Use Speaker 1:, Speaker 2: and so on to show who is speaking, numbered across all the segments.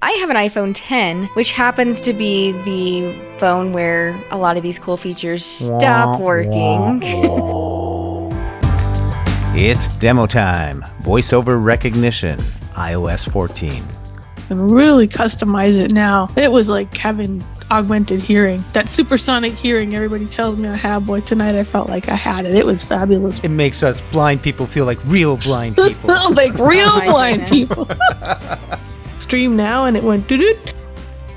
Speaker 1: I have an iPhone 10, which happens to be the phone where a lot of these cool features stop working.
Speaker 2: It's demo time. Voiceover recognition, iOS 14.
Speaker 3: And really customize it now. It was like having augmented hearing. That supersonic hearing everybody tells me I have. Boy, tonight I felt like I had it. It was fabulous.
Speaker 2: It makes us blind people feel like real blind people.
Speaker 3: Like real blind people. Stream now and it went doo-doo.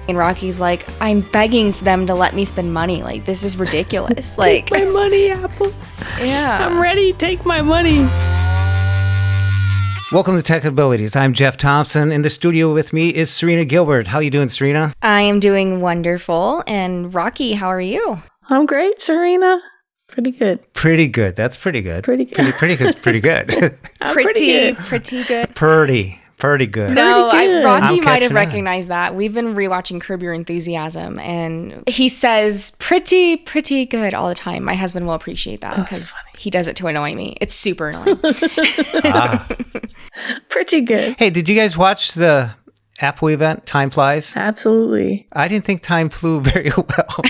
Speaker 1: And Raqi's like, I'm begging them to let me spend money. Like, this is ridiculous. Like,
Speaker 3: take my money, Apple.
Speaker 1: Yeah.
Speaker 3: I'm ready. Take my money.
Speaker 2: Welcome to TechAbilities. I'm Jeff Thompson. In the studio with me is Serina Gilbert. How you doing, Serina?
Speaker 1: I am doing wonderful. And Raqi, how are you?
Speaker 3: I'm great, Serina. Pretty good.
Speaker 2: Pretty good. That's pretty good.
Speaker 3: Pretty good.
Speaker 2: Pretty good. Pretty good.
Speaker 1: Pretty good.
Speaker 2: Pretty good.
Speaker 1: No,
Speaker 3: good.
Speaker 1: Raqi might have recognized that. We've been rewatching Curb Your Enthusiasm, and he says pretty good all the time. My husband will appreciate that because he does it to annoy me. It's super annoying.
Speaker 3: Pretty good.
Speaker 2: Hey, did you guys watch the Apple event, Time Flies?
Speaker 3: Absolutely.
Speaker 2: I didn't think time flew very well.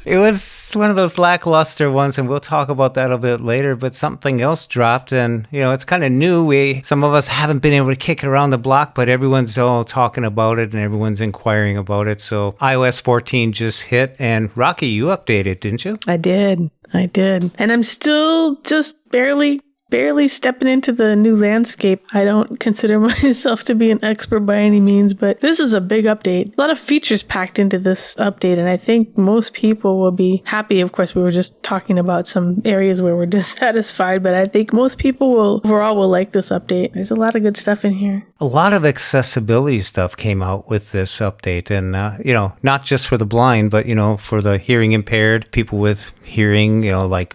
Speaker 2: It was one of those lackluster ones, and we'll talk about that a bit later, but something else dropped, and, you know, it's kind of new. Some of us haven't been able to kick it around the block, but everyone's all talking about it, and everyone's inquiring about it. So iOS 14 just hit, and Raqi, you updated, didn't you?
Speaker 3: I did. And I'm still just barely stepping into the new landscape. I don't consider myself to be an expert by any means, but this is a big update. A lot of features packed into this update, and I think most people will be happy. Of course, we were just talking about some areas where we're dissatisfied, but I think most people will like this update. There's a lot of good stuff in here.
Speaker 2: A lot of accessibility stuff came out with this update, and, not just for the blind, but, for the hearing impaired, people with hearing, like,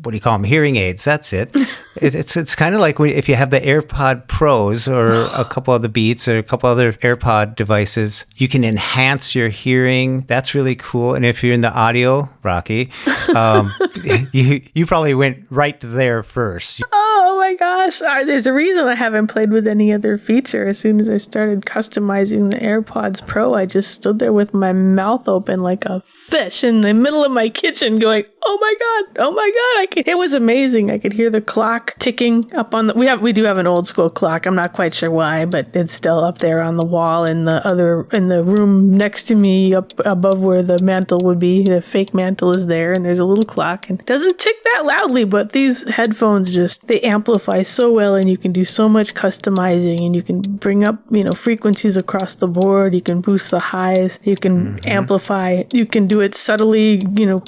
Speaker 2: what do you call them? Hearing aids. That's it. It's kind of like if you have the AirPod Pros or a couple of the Beats or a couple other AirPod devices, you can enhance your hearing. That's really cool. And if you're in the audio, Raqi, you probably went right there first.
Speaker 3: Oh my gosh. There's a reason I haven't played with any other feature. As soon as I started customizing the AirPods Pro, I just stood there with my mouth open like a fish in the middle of my kitchen going, oh my God. It was amazing. I could hear the clock ticking up on we do have an old school clock. I'm not quite sure why, but it's still up there on the wall in the room next to me up above where the mantle would be. The fake mantle is there, and there's a little clock, and it doesn't tick that loudly, but these headphones they amplify so well, and you can do so much customizing, and you can bring up, frequencies across the board. You can boost the highs, you can amplify, you can do it subtly,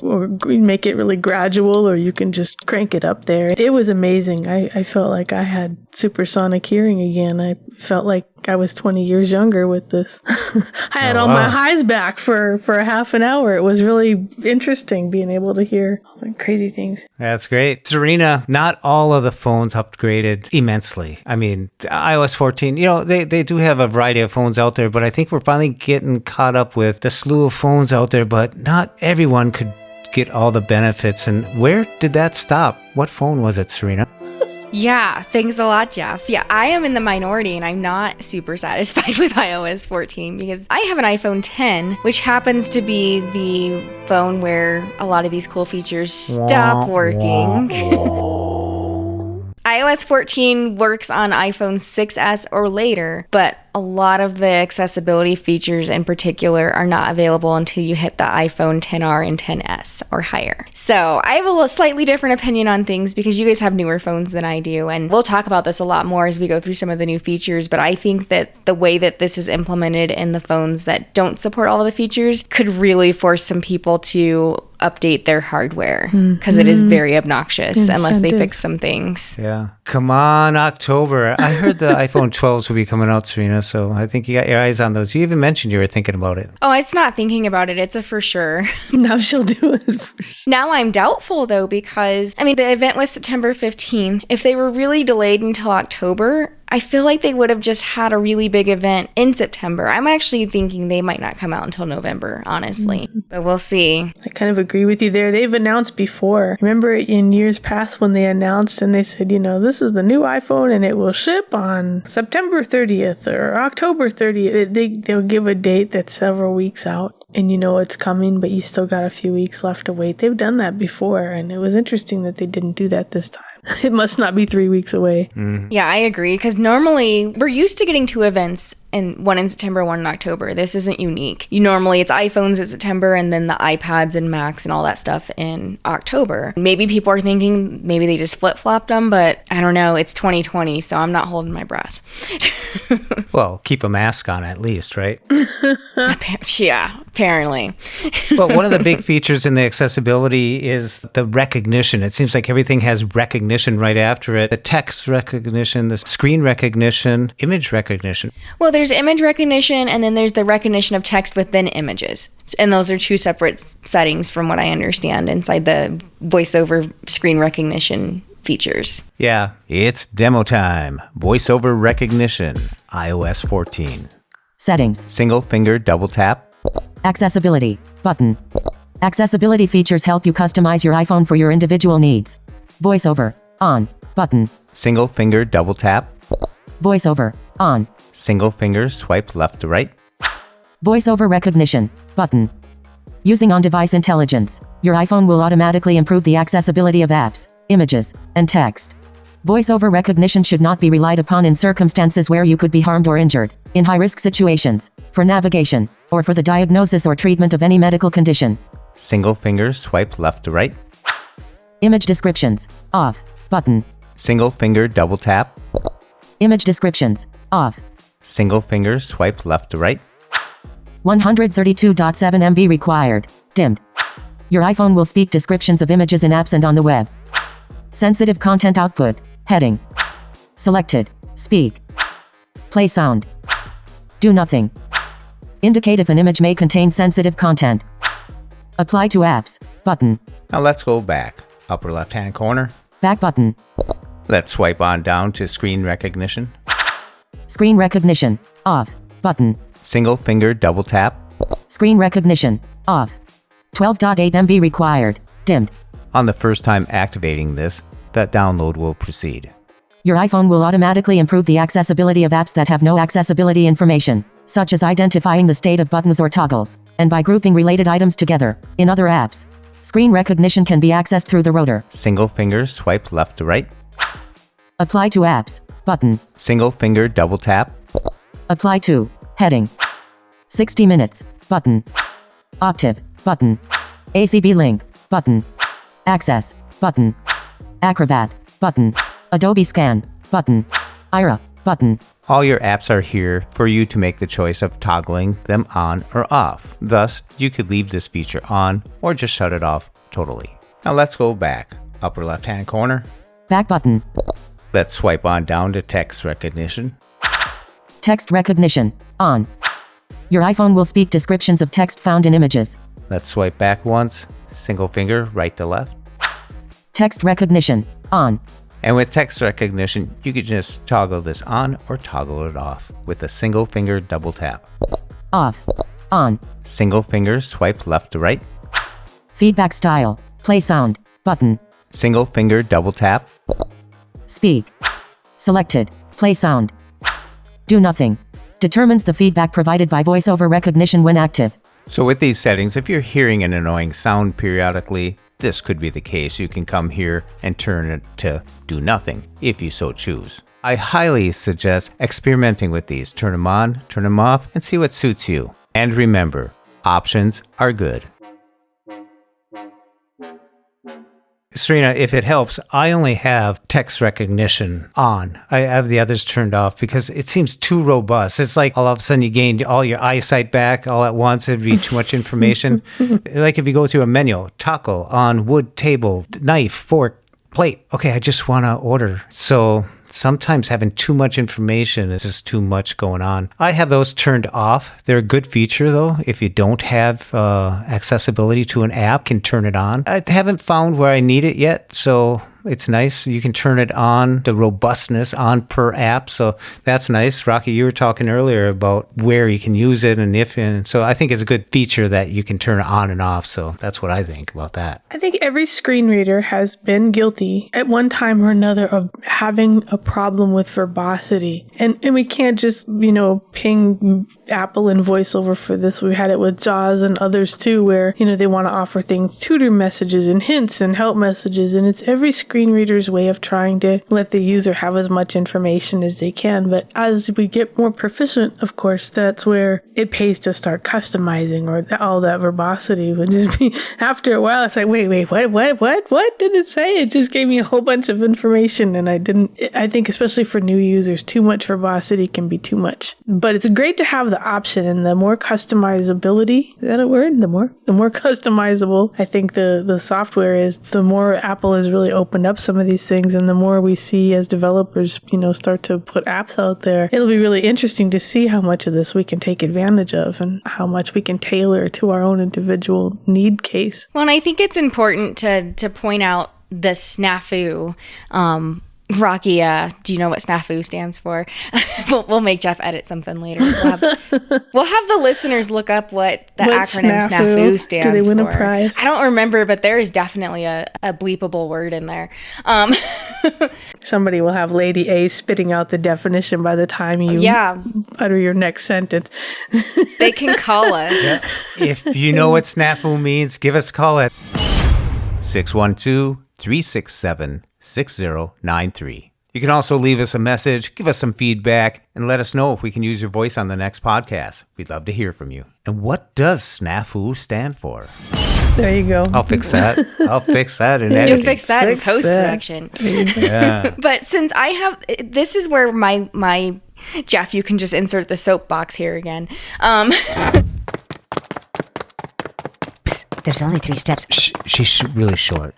Speaker 3: or make it really gradual, or you can just crank it up there. It was amazing. I felt like I had supersonic hearing again. I felt like I was 20 years younger with this. I had all my highs back for a half an hour. It was really interesting being able to hear all the crazy things.
Speaker 2: That's great. Serina, not all of the phones upgraded immensely. I mean, iOS 14, they do have a variety of phones out there, but I think we're finally getting caught up with the slew of phones out there, but not everyone could get all the benefits. And where did that stop? What phone was it, Serina?
Speaker 1: Yeah, thanks a lot, Jeff. Yeah, I am in the minority, and I'm not super satisfied with iOS 14 because I have an iPhone 10, which happens to be the phone where a lot of these cool features stop working. iOS 14 works on iPhone 6S or later, but a lot of the accessibility features in particular are not available until you hit the iPhone 10R and 10S or higher. So I have a slightly different opinion on things because you guys have newer phones than I do, and we'll talk about this a lot more as we go through some of the new features, but I think that the way that this is implemented in the phones that don't support all of the features could really force some people to update their hardware because it is very obnoxious unless they fix some things.
Speaker 2: Yeah. Come on, October. I heard the iPhone 12s will be coming out, Serina, so I think you got your eyes on those. You even mentioned you were thinking about it.
Speaker 1: Oh, it's not thinking about it. It's a for sure.
Speaker 3: Now she'll do it for sure.
Speaker 1: Now I'm doubtful, though, because, the event was September 15th. If they were really delayed until October, I feel like they would have just had a really big event in September. I'm actually thinking they might not come out until November, honestly. But we'll see.
Speaker 3: I kind of agree with you there. They've announced before. Remember in years past when they announced and they said, this is the new iPhone and it will ship on September 30th or October 30th. They'll give a date that's several weeks out. And it's coming, but you still got a few weeks left to wait. They've done that before, and it was interesting that they didn't do that this time. It must not be 3 weeks away.
Speaker 1: Yeah, I agree, because normally we're used to getting 2 events, and one in September, one in October. This isn't unique. Normally it's iPhones in September, and then the iPads and Macs and all that stuff in October. Maybe people are thinking maybe they just flip-flopped them, but I don't know. It's 2020, so I'm not holding my breath.
Speaker 2: Well, keep a mask on at least, right?
Speaker 1: Yeah, apparently.
Speaker 2: Well, one of the big features in the accessibility is the recognition. It seems like everything has recognition right after it. The text recognition, the screen recognition, image recognition.
Speaker 1: Well, there's image recognition, and then there's the recognition of text within images. And those are 2 separate settings from what I understand inside the voiceover screen recognition features.
Speaker 2: Yeah, it's demo time. Voiceover recognition, iOS 14.
Speaker 4: Settings.
Speaker 2: Single finger double tap.
Speaker 4: Accessibility. Button. Accessibility features help you customize your iPhone for your individual needs. VoiceOver. On. Button.
Speaker 2: Single finger double tap.
Speaker 4: VoiceOver. On.
Speaker 2: Single finger swipe left to right.
Speaker 4: VoiceOver recognition. Button. Using on-device intelligence, your iPhone will automatically improve the accessibility of apps, images, and text. VoiceOver recognition should not be relied upon in circumstances where you could be harmed or injured, in high-risk situations, for navigation, or for the diagnosis or treatment of any medical condition.
Speaker 2: Single finger swipe left to right.
Speaker 4: Image descriptions. Off. Button.
Speaker 2: Single finger double tap.
Speaker 4: Image descriptions. Off.
Speaker 2: Single finger swipe left to right.
Speaker 4: 132.7 MB required. Dimmed. Your iPhone will speak descriptions of images in apps and on the web. Sensitive content output. Heading. Selected. Speak. Play sound. Do nothing. Indicate if an image may contain sensitive content. Apply to apps. Button.
Speaker 2: Now let's go back. Upper left hand corner.
Speaker 4: Back button.
Speaker 2: Let's swipe on down to screen recognition.
Speaker 4: Screen recognition. Off. Button.
Speaker 2: Single finger double tap.
Speaker 4: Screen recognition. Off. 12.8 MB required. Dimmed.
Speaker 2: On the first time activating this, the download will proceed.
Speaker 4: Your iPhone will automatically improve the accessibility of apps that have no accessibility information, such as identifying the state of buttons or toggles, and by grouping related items together, in other apps. Screen recognition can be accessed through the rotor.
Speaker 2: Single finger swipe left to right.
Speaker 4: Apply to apps. Button.
Speaker 2: Single finger double tap.
Speaker 4: Apply to. Heading. 60 minutes. Button. Octave. Button. ACB link. Button. Access. Button. Acrobat. Button. Adobe Scan. Button. Ira. Button.
Speaker 2: All your apps are here for you to make the choice of toggling them on or off. Thus, you could leave this feature on or just shut it off totally. Now let's go back. Upper left hand corner.
Speaker 4: Back button.
Speaker 2: Let's swipe on down to text recognition.
Speaker 4: Text recognition. On. Your iPhone will speak descriptions of text found in images.
Speaker 2: Let's swipe back once. Single finger right to left.
Speaker 4: Text recognition. On.
Speaker 2: And with text recognition, you can just toggle this on or toggle it off with a single finger double tap.
Speaker 4: Off. On.
Speaker 2: Single finger swipe left to right.
Speaker 4: Feedback style. Play sound. Button.
Speaker 2: Single finger double tap.
Speaker 4: Speak. Selected. Play sound. Do nothing. Determines the feedback provided by voiceover recognition when active.
Speaker 2: So with these settings, if you're hearing an annoying sound periodically, this could be the case. You can come here and turn it to do nothing if you so choose. I highly suggest experimenting with these. Turn them on, turn them off, and see what suits you. And remember, options are good. Serina, if it helps, I only have text recognition on. I have the others turned off because it seems too robust. It's like all of a sudden you gain all your eyesight back all at once. It'd be too much information. Like if you go through a menu, taco, on, wood, table, knife, fork, plate. Okay, I just want to order. So sometimes having too much information is just too much going on. I have those turned off. They're a good feature though. If you don't have accessibility to an app, can turn it on. I haven't found where I need it yet, so It's nice. You can turn it on, the robustness on per app. So that's nice. Raqi, you were talking earlier about where you can use it and so I think it's a good feature that you can turn it on and off. So that's what I think about that.
Speaker 3: I think every screen reader has been guilty at one time or another of having a problem with verbosity. And we can't just, ping Apple and VoiceOver for this. We've had it with JAWS and others too, where, they want to offer things, tutor messages and hints and help messages. And it's every screen reader's way of trying to let the user have as much information as they can. But as we get more proficient, of course, that's where it pays to start customizing, or all that verbosity would just be, after a while, it's like, wait, what did it say? It just gave me a whole bunch of information, and I think especially for new users, too much verbosity can be too much. But it's great to have the option, and the more customizability, is that a word? The more customizable I think the software is, the more Apple has really opened up some of these things, and the more we see as developers, start to put apps out there. It'll be really interesting to see how much of this we can take advantage of and how much we can tailor to our own individual need case.
Speaker 1: Well, and I think it's important to point out the snafu. Raqi, do you know what snafu stands for? We'll make Jeff edit something later. We'll have the listeners look up what the acronym snafu stands for.
Speaker 3: Do they win a prize?
Speaker 1: I don't remember, but there is definitely a bleepable word in there.
Speaker 3: Somebody will have Lady A spitting out the definition by the time you utter your next sentence.
Speaker 1: They can call us.
Speaker 2: Yeah. If you know what snafu means, give us a call at 612-367-6093. You can also leave us a message, give us some feedback, and let us know if we can use your voice on the next podcast. We'd love to hear from you. And what does snafu stand for?
Speaker 3: There you go.
Speaker 2: I'll fix that. In editing.
Speaker 1: You'll fix that in post-production.
Speaker 2: Yeah.
Speaker 1: But since I have, this is where my Jeff, you can just insert the soapbox here again.
Speaker 5: Psst, there's only 3 steps.
Speaker 2: She's really short.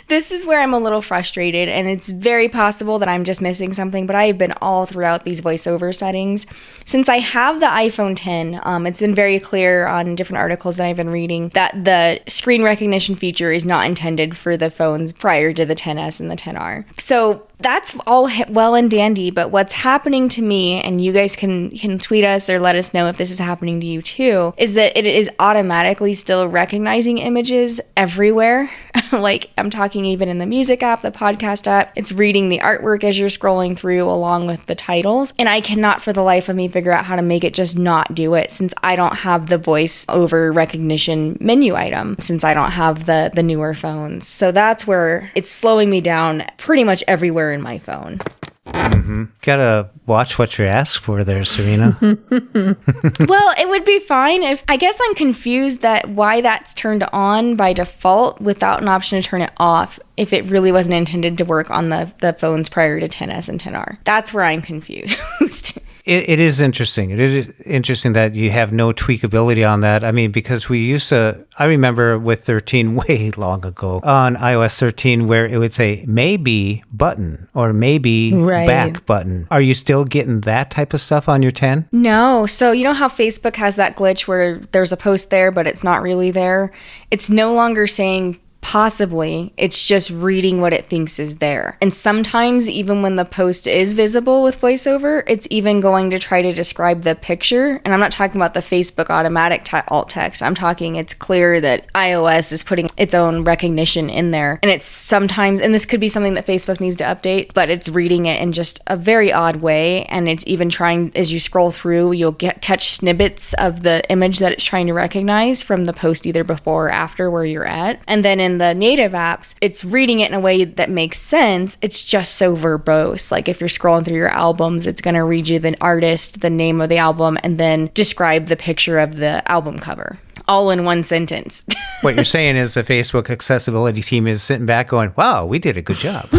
Speaker 1: This is where I'm a little frustrated, and it's very possible that I'm just missing something, but I've been all throughout these voiceover settings. Since I have the iPhone 10, it's been very clear on different articles that I've been reading that the screen recognition feature is not intended for the phones prior to the 10S and the 10R. So that's all well and dandy, but what's happening to me, and you guys can tweet us or let us know if this is happening to you too, is that it is automatically still recognizing images everywhere. Like, I'm talking even in the music app, the podcast app, it's reading the artwork as you're scrolling through along with the titles. And I cannot for the life of me figure out how to make it just not do it, since I don't have the voice over recognition menu item, since I don't have the newer phones. So that's where it's slowing me down pretty much everywhere in my phone.
Speaker 2: Mm-hmm. Gotta watch what you ask for there, Serina.
Speaker 1: Well, it would be fine if, I guess I'm confused that why that's turned on by default without an option to turn it off if it really wasn't intended to work on the phones prior to 10S and 10R. That's where I'm confused.
Speaker 2: It is interesting. It is interesting that you have no tweakability on that. I mean, because we used to, I remember with 13 way long ago on iOS 13 where it would say maybe button or maybe back button. Are you still getting that type of stuff on your 10?
Speaker 1: No. So you know how Facebook has that glitch where there's a post there, but it's not really there? It's no longer saying possibly, it's just reading what it thinks is there. And sometimes even when the post is visible with VoiceOver, it's even going to try to describe the picture. And I'm not talking about the Facebook automatic alt text. I'm talking it's clear that iOS is putting its own recognition in there. And it's sometimes, and this could be something that Facebook needs to update, but it's reading it in just a very odd way. And it's even trying, as you scroll through, you'll catch snippets of the image that it's trying to recognize from the post either before or after where you're at. And then in the native apps, it's reading it in a way that makes sense. It's just so verbose. Like if you're scrolling through your albums, it's going to read you the artist, the name of the album, and then describe the picture of the album cover. All in one sentence.
Speaker 2: What you're saying is the Facebook accessibility team is sitting back going, wow, we did a good job.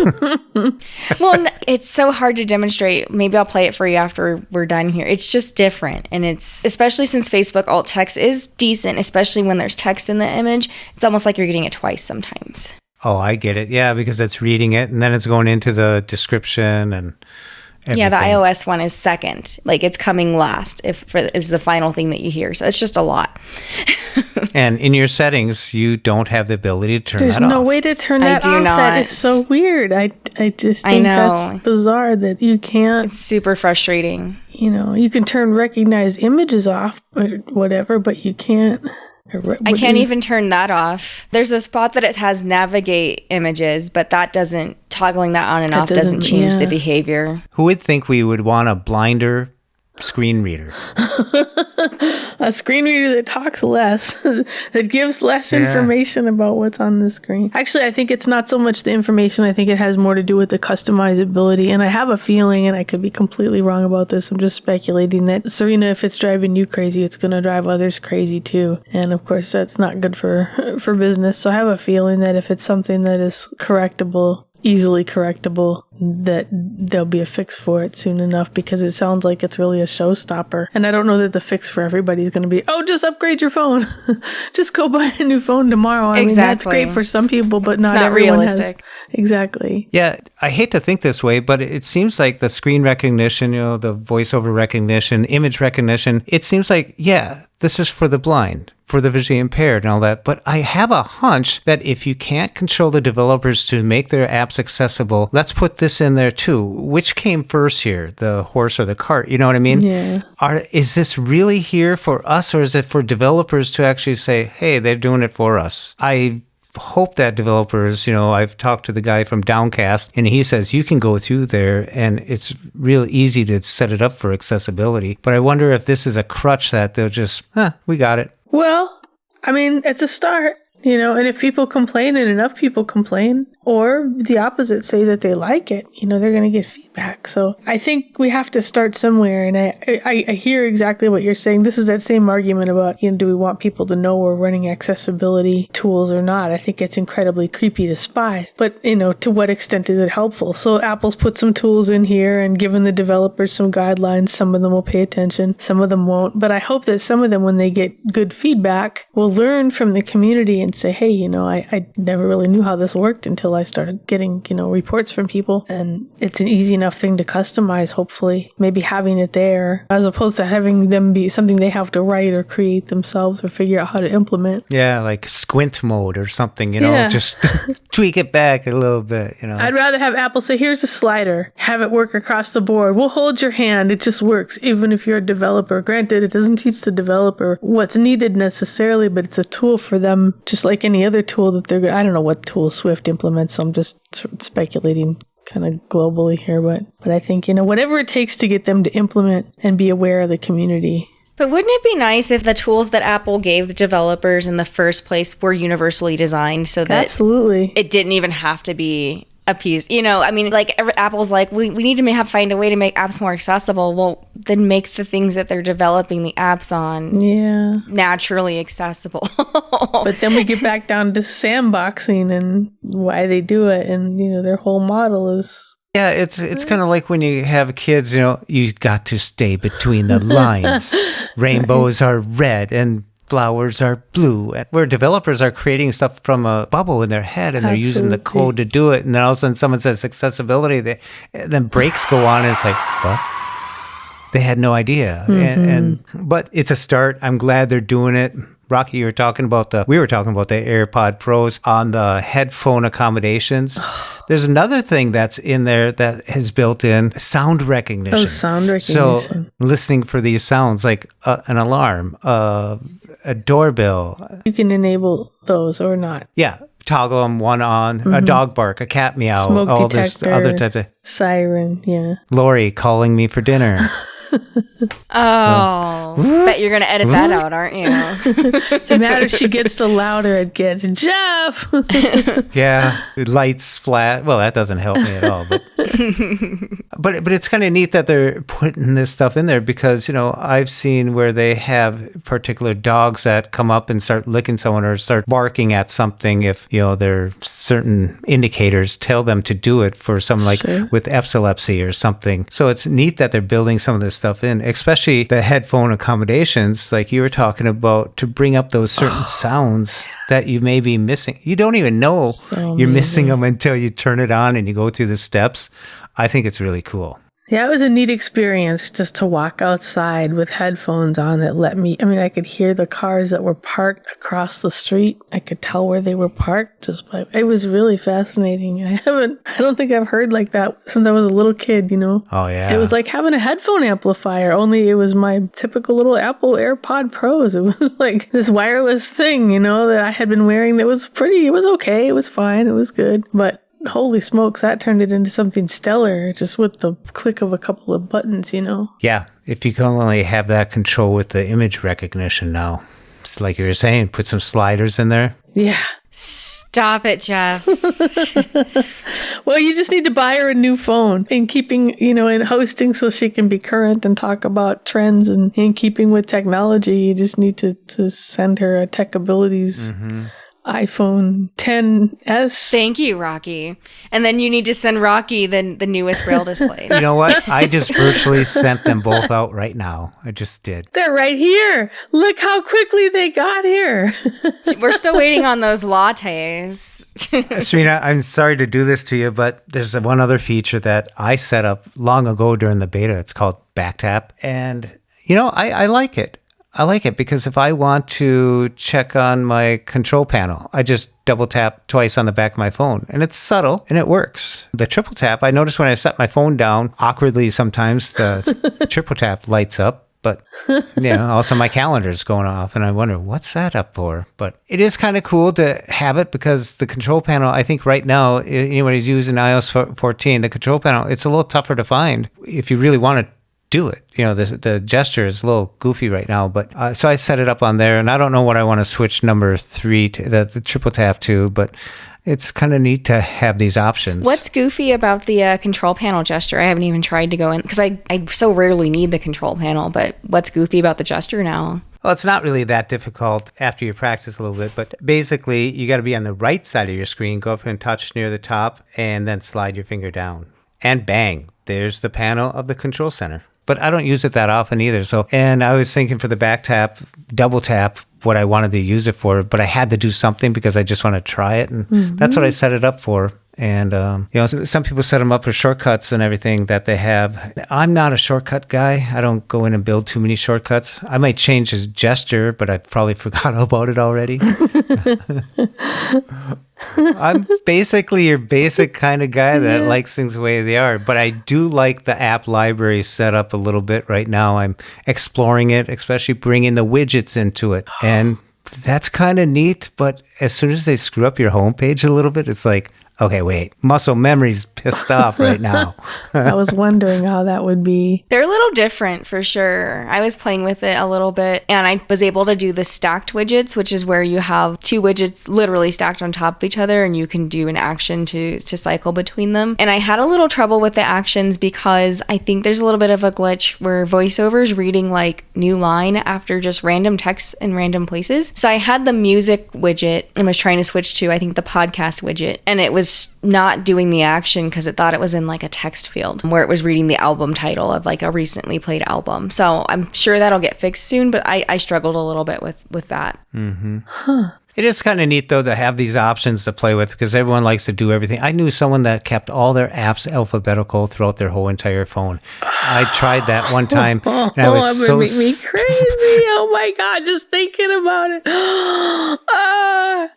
Speaker 1: Well, it's so hard to demonstrate. Maybe I'll play it for you after we're done here. It's just different. And it's, especially since Facebook alt text is decent, especially when there's text in the image, it's almost like you're getting it twice sometimes.
Speaker 2: Oh, I get it. Yeah, because it's reading it and then it's going into the description and
Speaker 1: Yeah, the
Speaker 2: everything.
Speaker 1: iOS one is second. Like it's coming last is the final thing that you hear. So it's just a lot.
Speaker 2: And in your settings, you don't have the ability to turn
Speaker 3: There's
Speaker 2: that off.
Speaker 3: no way to turn
Speaker 1: I
Speaker 3: that
Speaker 1: do
Speaker 3: off. That
Speaker 1: not.
Speaker 3: is so weird. I just
Speaker 1: I
Speaker 3: think
Speaker 1: know.
Speaker 3: that's bizarre that you can't,
Speaker 1: It's super frustrating.
Speaker 3: you can turn recognize images off or whatever, but you can't.
Speaker 1: I can't even turn that off. There's a spot that it has navigate images, but toggling that on and off doesn't change the behavior.
Speaker 2: Who would think we would want a blinder screen reader?
Speaker 3: A screen reader that talks less, that gives less information about what's on the screen. Actually, I think it's not so much the information. I think it has more to do with the customizability. And I have a feeling, and I could be completely wrong about this, I'm just speculating that, Serina, if it's driving you crazy, it's going to drive others crazy too. And of course, that's not good for business. So I have a feeling that if it's something that is correctable, easily correctable, that there'll be a fix for it soon enough, because it sounds like it's really a showstopper. And I don't know that the fix for everybody is going to be, just upgrade your phone. Just go buy a new phone tomorrow. I mean, that's great for some people, but not everyone
Speaker 1: realistic.
Speaker 3: Exactly.
Speaker 2: Yeah, I hate to think this way, but it seems like the screen recognition, the voice over recognition, image recognition, it seems like, this is for the blind, for the visually impaired and all that. But I have a hunch that if you can't control the developers to make their apps accessible, let's put this in there too. Which came first here, the horse or the cart? You know what I mean?
Speaker 3: Yeah.
Speaker 2: Is this really here for us, or is it for developers to actually say, hey, they're doing it for us? I hope that developers, I've talked to the guy from Downcast, and he says you can go through there and it's real easy to set it up for accessibility. But I wonder if this is a crutch that they'll just, we got it.
Speaker 3: Well, I mean, it's a start, and if people complain and enough people complain, or the opposite, say that they like it, they're going to get feedback. So I think we have to start somewhere. And I hear exactly what you're saying. This is that same argument about, do we want people to know we're running accessibility tools or not? I think it's incredibly creepy to spy. But, to what extent is it helpful? So Apple's put some tools in here and given the developers some guidelines. Some of them will pay attention, some of them won't. But I hope that some of them, when they get good feedback, will learn from the community and say, hey, I never really knew how this worked until I started getting, reports from people. And it's an easy enough thing to customize, hopefully. Maybe having it there, as opposed to having them be something they have to write or create themselves or figure out how to implement.
Speaker 2: Yeah, like squint mode or something,
Speaker 3: Yeah.
Speaker 2: just tweak it back a little bit,
Speaker 3: I'd rather have Apple say, here's a slider, have it work across the board. We'll hold your hand. It just works, even if you're a developer. Granted, it doesn't teach the developer what's needed necessarily, but it's a tool for them, just like any other tool that I don't know what tool Swift implements, so I'm just sort of speculating kind of globally here, but I think, whatever it takes to get them to implement and be aware of the community.
Speaker 1: But wouldn't it be nice if the tools that Apple gave the developers in the first place were universally designed so that
Speaker 3: Absolutely.
Speaker 1: it didn't even have to be a piece? Apple's like, we need to find a way to make apps more accessible. Well, then make the things that they're developing the apps on naturally accessible.
Speaker 3: But then we get back down to sandboxing and why they do it. And, their whole model is...
Speaker 2: Yeah, it's kind of like when you have kids, you got to stay between the lines. Rainbows are red and flowers are blue. Where developers are creating stuff from a bubble in their head and they're using the code to do it. And then all of a sudden someone says accessibility, then brakes go on and it's like, what? They had no idea. But it's a start. I'm glad they're doing it. Raqi, we were talking about the AirPod Pros on the headphone accommodations. There's another thing that's in there that has built in sound recognition.
Speaker 3: Oh, sound recognition.
Speaker 2: So listening for these sounds like an alarm, a doorbell.
Speaker 3: You can enable those or not.
Speaker 2: Yeah. Toggle them one on, a dog bark, a cat meow,
Speaker 3: Smoke
Speaker 2: all
Speaker 3: detector,
Speaker 2: this other type of...
Speaker 3: Siren, yeah.
Speaker 2: Lori calling me for dinner.
Speaker 1: Bet you're going to edit that out, aren't you?
Speaker 3: The matter she gets, the louder it gets. Jeff!
Speaker 2: Yeah, lights flat. Well, that doesn't help me at all. But it's kind of neat that they're putting this stuff in there because, I've seen where they have particular dogs that come up and start licking someone or start barking at something if, there are certain indicators tell them to do it for someone with epilepsy or something. So it's neat that they're building some of this stuff in, especially the headphone accommodations like you were talking about to bring up those certain sounds that you may be missing. You don't even know you're missing them until you turn it on and you go through the steps. I think it's really cool.
Speaker 3: Yeah, it was a neat experience just to walk outside with headphones on that let me, I could hear the cars that were parked across the street. I could tell where they were parked it was really fascinating. I don't think I've heard like that since I was a little kid,
Speaker 2: Oh, yeah.
Speaker 3: It was like having a headphone amplifier, only it was my typical little Apple AirPod Pros. It was like this wireless thing, that I had been wearing that was it was okay, it was fine, it was good. But holy smokes, that turned it into something stellar just with the click of a couple of buttons,
Speaker 2: Yeah, if you can only have that control with the image recognition now. It's like you were saying, put some sliders in there.
Speaker 3: Yeah.
Speaker 1: Stop it, Jeff.
Speaker 3: Well, you just need to buy her a new phone and keeping, in hosting so she can be current and talk about trends and in keeping with technology. You just need to send her a TechAbilities iPhone XS.
Speaker 1: Thank you, Raqi. And then you need to send Raqi the newest Braille displays.
Speaker 2: You know what? I just virtually sent them both out right now. I just did.
Speaker 3: They're right here. Look how quickly they got here.
Speaker 1: We're still waiting on those lattes.
Speaker 2: Serina, I'm sorry to do this to you, but there's one other feature that I set up long ago during the beta. It's called Backtap. And, I like it. I like it because if I want to check on my control panel, I just double tap twice on the back of my phone and it's subtle and it works. The triple tap, I notice when I set my phone down, awkwardly sometimes the triple tap lights up, but also my calendar's going off and I wonder what's that up for? But it is kind of cool to have it because the control panel, I think right now, anybody's using iOS 14, the control panel, it's a little tougher to find if you really want to do it. The gesture is a little goofy right now, but so I set it up on there and I don't know what I want to switch number 3 to the triple tap to, but it's kind of neat to have these options.
Speaker 1: What's goofy about the control panel gesture? I haven't even tried to go in because I so rarely need the control panel, but what's goofy about the gesture now?
Speaker 2: Well, it's not really that difficult after you practice a little bit, but basically you got to be on the right side of your screen, go up and touch near the top and then slide your finger down and bang, there's the panel of the control center. But I don't use it that often either. And I was thinking for the back tap, double tap, what I wanted to use it for, but I had to do something because I just want to try it. And that's what I set it up for. And, some people set them up for shortcuts and everything that they have. I'm not a shortcut guy. I don't go in and build too many shortcuts. I might change his gesture, but I probably forgot about it already. I'm basically your basic kind of guy that likes things the way they are, but I do like the app library set up a little bit right now. I'm exploring it, especially bringing the widgets into it. And that's kind of neat, but as soon as they screw up your homepage a little bit, it's like, okay, wait, muscle memory's pissed off right now.
Speaker 3: I was wondering how that would be.
Speaker 1: They're a little different for sure. I was playing with it a little bit and I was able to do the stacked widgets, which is where you have 2 widgets literally stacked on top of each other and you can do an action to cycle between them. And I had a little trouble with the actions because I think there's a little bit of a glitch where VoiceOver is reading like new line after just random text in random places. So I had the music widget and was trying to switch to, I think, the podcast widget. And it was not doing the action because it thought it was in like a text field where it was reading the album title of like a recently played album. So I'm sure that'll get fixed soon, but I struggled a little bit with that.
Speaker 2: Mm-hmm. Huh. It is kind of neat, though, to have these options to play with because everyone likes to do everything. I knew someone that kept all their apps alphabetical throughout their whole entire phone. I tried that one time, and I was
Speaker 3: so... make me crazy. Oh, my God, just thinking about it.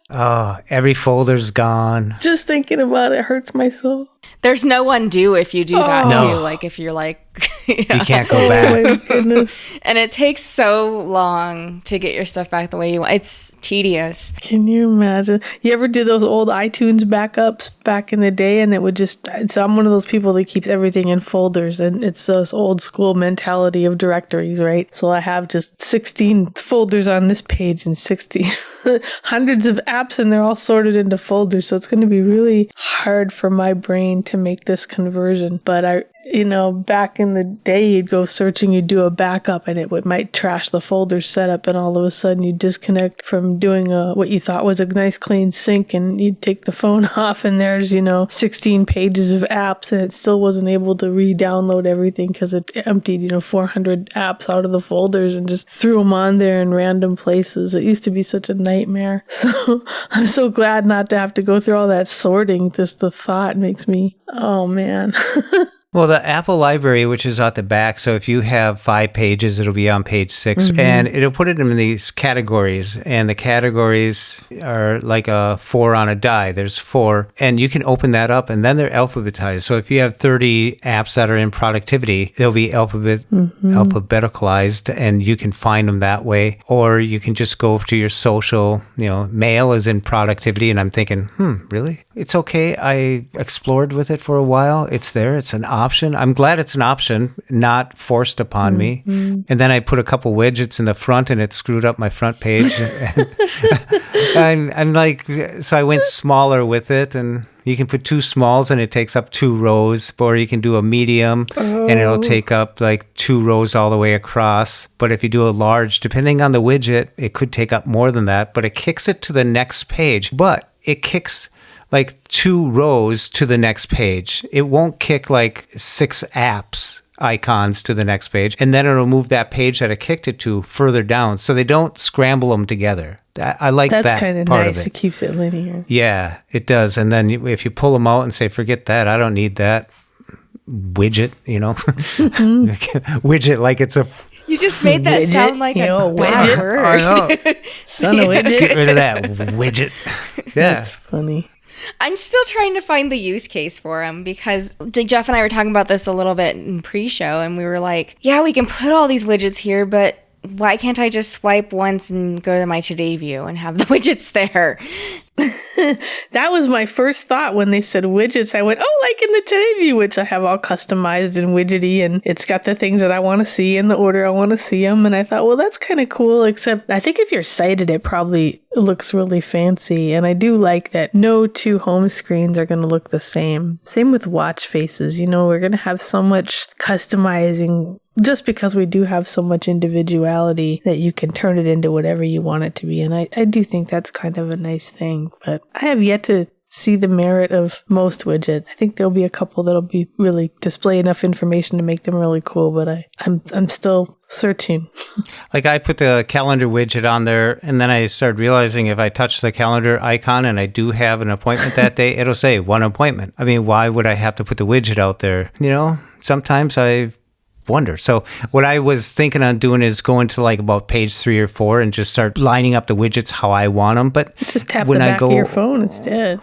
Speaker 2: Oh, every folder's gone.
Speaker 3: Just thinking about it hurts my soul.
Speaker 1: There's no undo if you do that, too. Like, if you're like...
Speaker 2: You can't go back.
Speaker 3: Oh, my goodness.
Speaker 1: And it takes so long to get your stuff back the way you want. It's tedious.
Speaker 3: Can you imagine? You ever do those old iTunes backups back in the day and it would just... So I'm one of those people that keeps everything in folders and it's this old school mentality of directories, right? So I have just 16 folders on this page and 60... hundreds of apps and they're all sorted into folders. So it's going to be really hard for my brain to make this conversion. But back in the day, you'd go searching, you'd do a backup and it might trash the folder setup and all of a sudden you'd disconnect from doing what you thought was a nice clean sync and you'd take the phone off and there's, 16 pages of apps and it still wasn't able to re-download everything because it emptied, 400 apps out of the folders and just threw them on there in random places. It used to be such a nightmare. So I'm so glad not to have to go through all that sorting. Just the thought makes me, oh man.
Speaker 2: Well, the Apple library, which is at the back, so if you have 5 pages, it'll be on page 6, and it'll put it in these categories, and the categories are like a 4 on a die. There's 4, and you can open that up, and then they're alphabetized. So if you have 30 apps that are in productivity, they'll be alphabeticalized, and you can find them that way. Or you can just go to your social, mail is in productivity, and I'm thinking, really? It's okay. I explored with it for a while. It's there. It's an option. I'm glad it's an option, not forced upon me. And then I put a couple widgets in the front, and it screwed up my front page. I'm like, so I went smaller with it, and you can put 2 smalls and it takes up 2 rows, or you can do a medium and it'll take up like 2 rows all the way across. But if you do a large, depending on the widget, it could take up more than that, but it kicks it to the next page. But it kicks like 2 rows to the next page. It won't kick like 6 apps icons to the next page, and then it'll move that page that it kicked it to further down, so they don't scramble them together. I like that.
Speaker 3: That's kind of
Speaker 2: part
Speaker 3: nice.
Speaker 2: of
Speaker 3: It keeps it linear.
Speaker 2: Yeah, it does. And then if you pull them out and say, forget that, I don't need that widget, widget, like it's a...
Speaker 1: You just made that
Speaker 3: Widget?
Speaker 1: sound like a
Speaker 3: Widget?
Speaker 1: bad word.
Speaker 2: I know.
Speaker 3: Son of a widget.
Speaker 2: Get rid of that widget. Yeah.
Speaker 3: That's funny.
Speaker 1: I'm still trying to find the use case for them, because Jeff and I were talking about this a little bit in pre-show, and we were like, yeah, we can put all these widgets here, but why can't I just swipe once and go to my Today view and have the widgets there?
Speaker 3: That was my first thought when they said widgets. I went, oh, like in the Today view, which I have all customized and widgety, and it's got the things that I want to see in the order I want to see them. And I thought, well, that's kind of cool, except I think if you're sighted, it probably looks really fancy. And I do like that no 2 home screens are going to look the same. Same with watch faces. We're going to have so much customizing just because we do have so much individuality that you can turn it into whatever you want it to be. And I do think that's kind of a nice thing. But I have yet to see the merit of most widgets. I think there'll be a couple that'll be really display enough information to make them really cool, but I'm still searching.
Speaker 2: Like I put the calendar widget on there, and then I started realizing if I touch the calendar icon and I do have an appointment that day, it'll say 1 appointment. I mean, why would I have to put the widget out there? Sometimes I wonder. So what I was thinking on doing is going to like about page 3 or 4 and just start lining up the widgets how I want them. But
Speaker 3: just tap
Speaker 2: when
Speaker 3: the
Speaker 2: I
Speaker 3: back
Speaker 2: go,
Speaker 3: of your phone instead.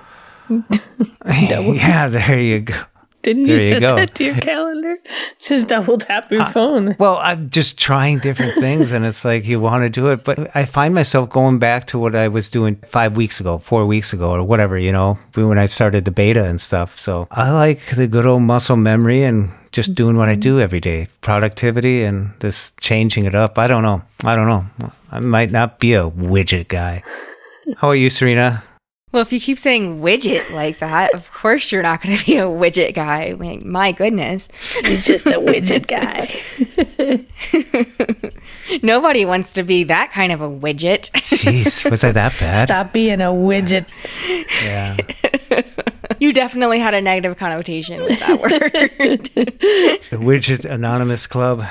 Speaker 2: Yeah, there you go.
Speaker 3: Didn't you set that to your calendar? Just double tap your phone.
Speaker 2: Well, I'm just trying different things, and it's like you want to do it. But I find myself going back to what I was doing 5 weeks ago, 4 weeks ago, or whatever, when I started the beta and stuff. So I like the good old muscle memory and just doing what I do every day. Productivity and this changing it up. I don't know. I might not be a widget guy. How are you, Serina?
Speaker 1: Well, if you keep saying widget like that, of course you're not going to be a widget guy. Like, my goodness.
Speaker 3: He's just a widget guy.
Speaker 1: Nobody wants to be that kind of a widget.
Speaker 2: Jeez, was I that bad?
Speaker 3: Stop being a widget.
Speaker 2: Yeah.
Speaker 1: You definitely had a negative connotation with that word.
Speaker 2: The Widget Anonymous Club.